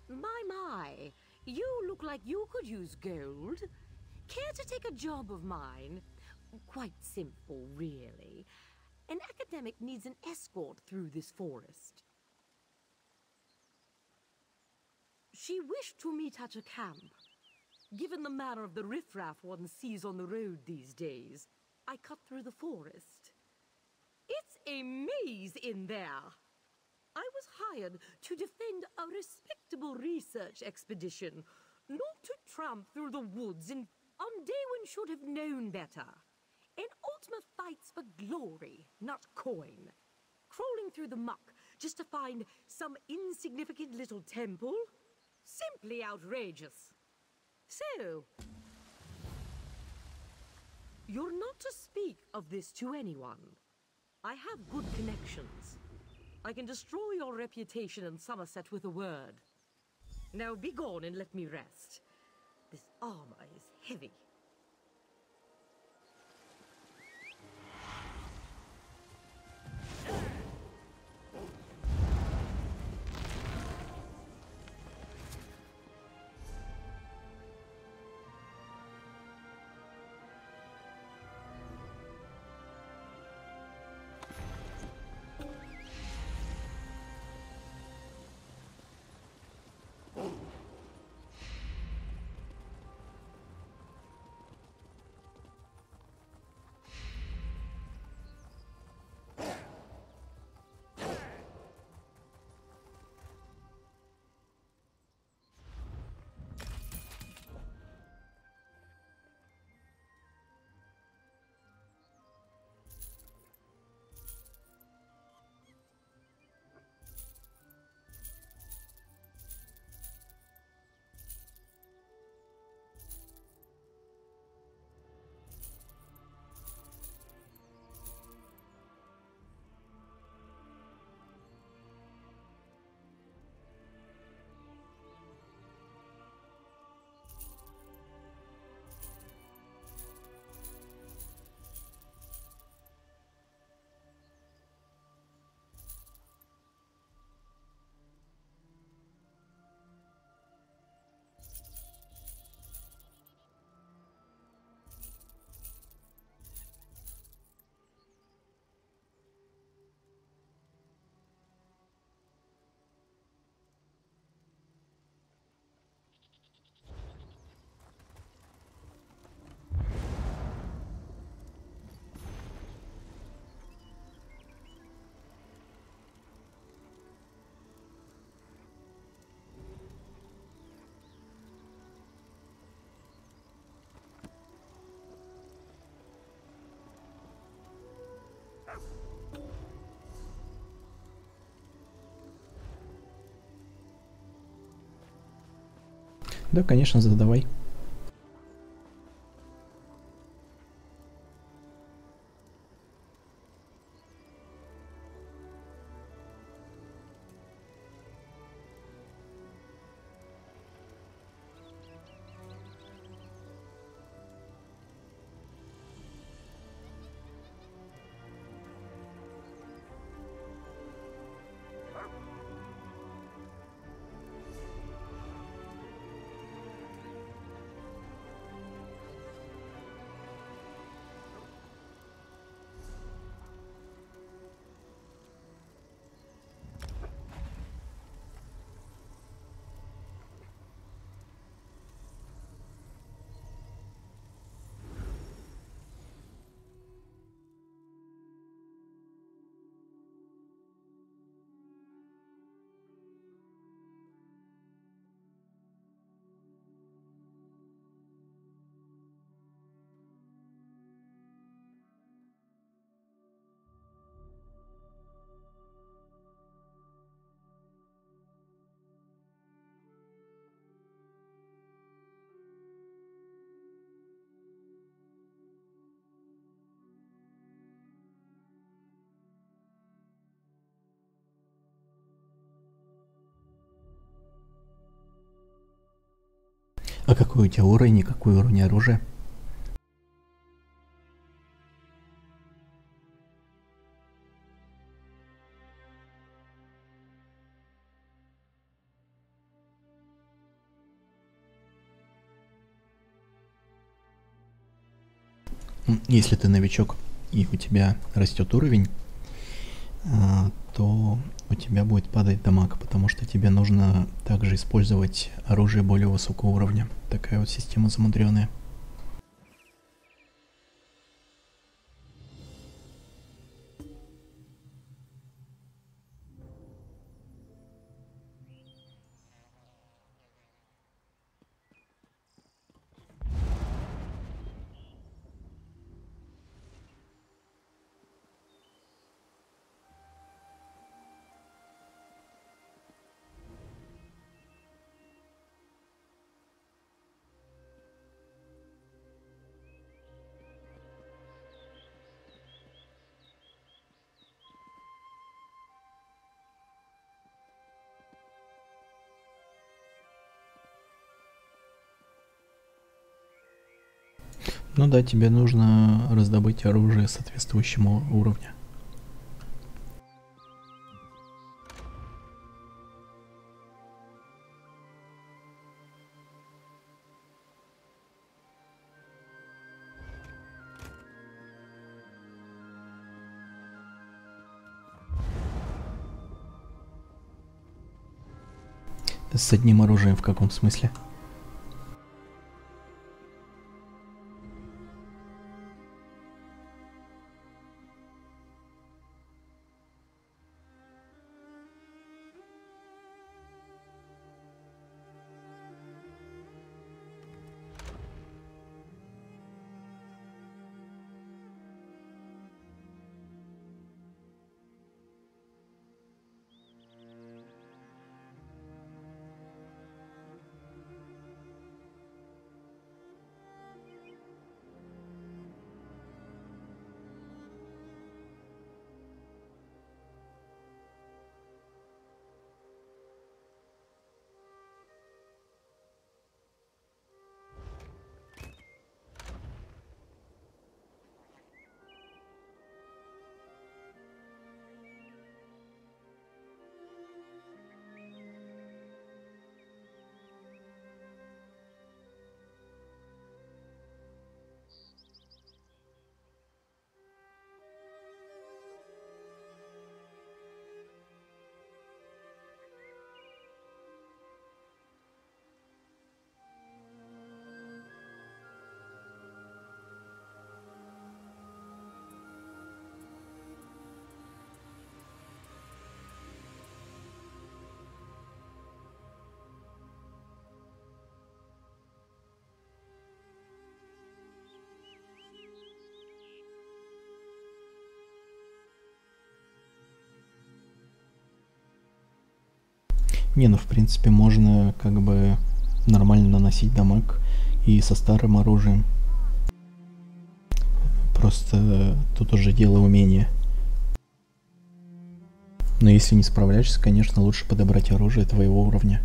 My. You look like you could use gold. Care to take a job of mine? Quite simple, really. An academic needs an escort through this forest. She wished to meet at a camp. Given the manner of the riffraff one sees on the road these days, I cut through the forest. It's a maze in there. I was hired to defend a respectable research expedition, not to tramp through the woods on day one should have known better. An Ultima fights for glory, not coin. Crawling through the muck just to find some insignificant little temple? Simply outrageous. So, you're not to speak of this to anyone. I have good connections. I can destroy your reputation in Somerset with a word. Now be gone and let me rest. This armor is heavy. Да, конечно, задавай. А какой у тебя уровень и какой уровень оружия? Если ты новичок и у тебя растет уровень, то у тебя будет падать дамаг, потому что тебе нужно также использовать оружие более высокого уровня. Такая вот система замудренная. Ну да, тебе нужно раздобыть оружие соответствующему уровню. С одним оружием в каком смысле? Не, ну в принципе можно как бы нормально наносить дамаг и со старым оружием. Просто тут уже дело умения. Но если не справляешься, конечно, лучше подобрать оружие твоего уровня.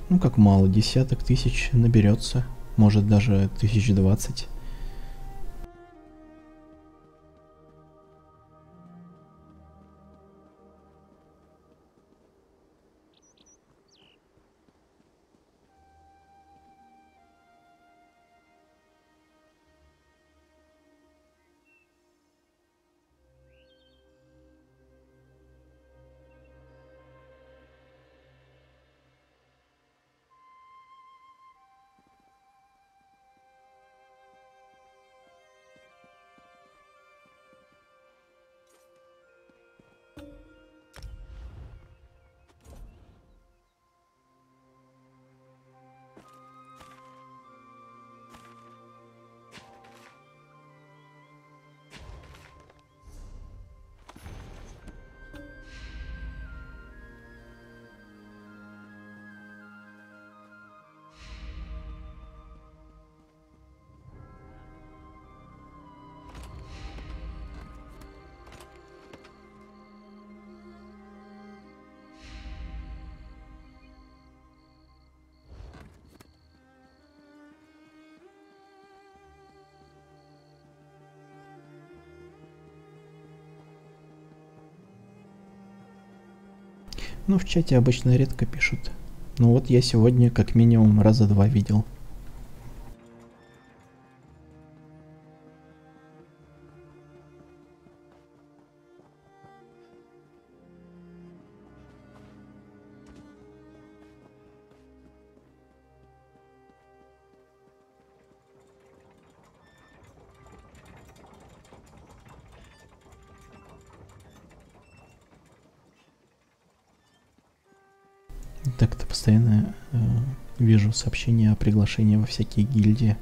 Ну как мало, десяток тысяч наберется, может даже 1020. Ну, в чате обычно редко пишут. Ну вот я сегодня как минимум раза 2 видел. Так-то постоянно вижу сообщения о приглашении во всякие гильдии.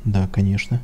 Да, конечно.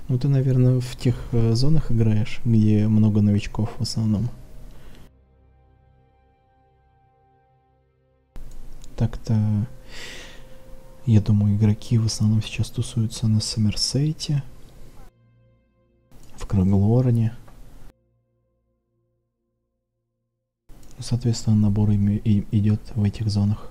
Ну ты, наверное, в тех зонах играешь, где много новичков в основном. Так-то, я думаю, игроки в основном сейчас тусуются на Сомерсете, в Краглороне. Соответственно, набор идет в этих зонах.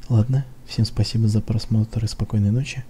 Ладно, всем спасибо за просмотр и спокойной ночи.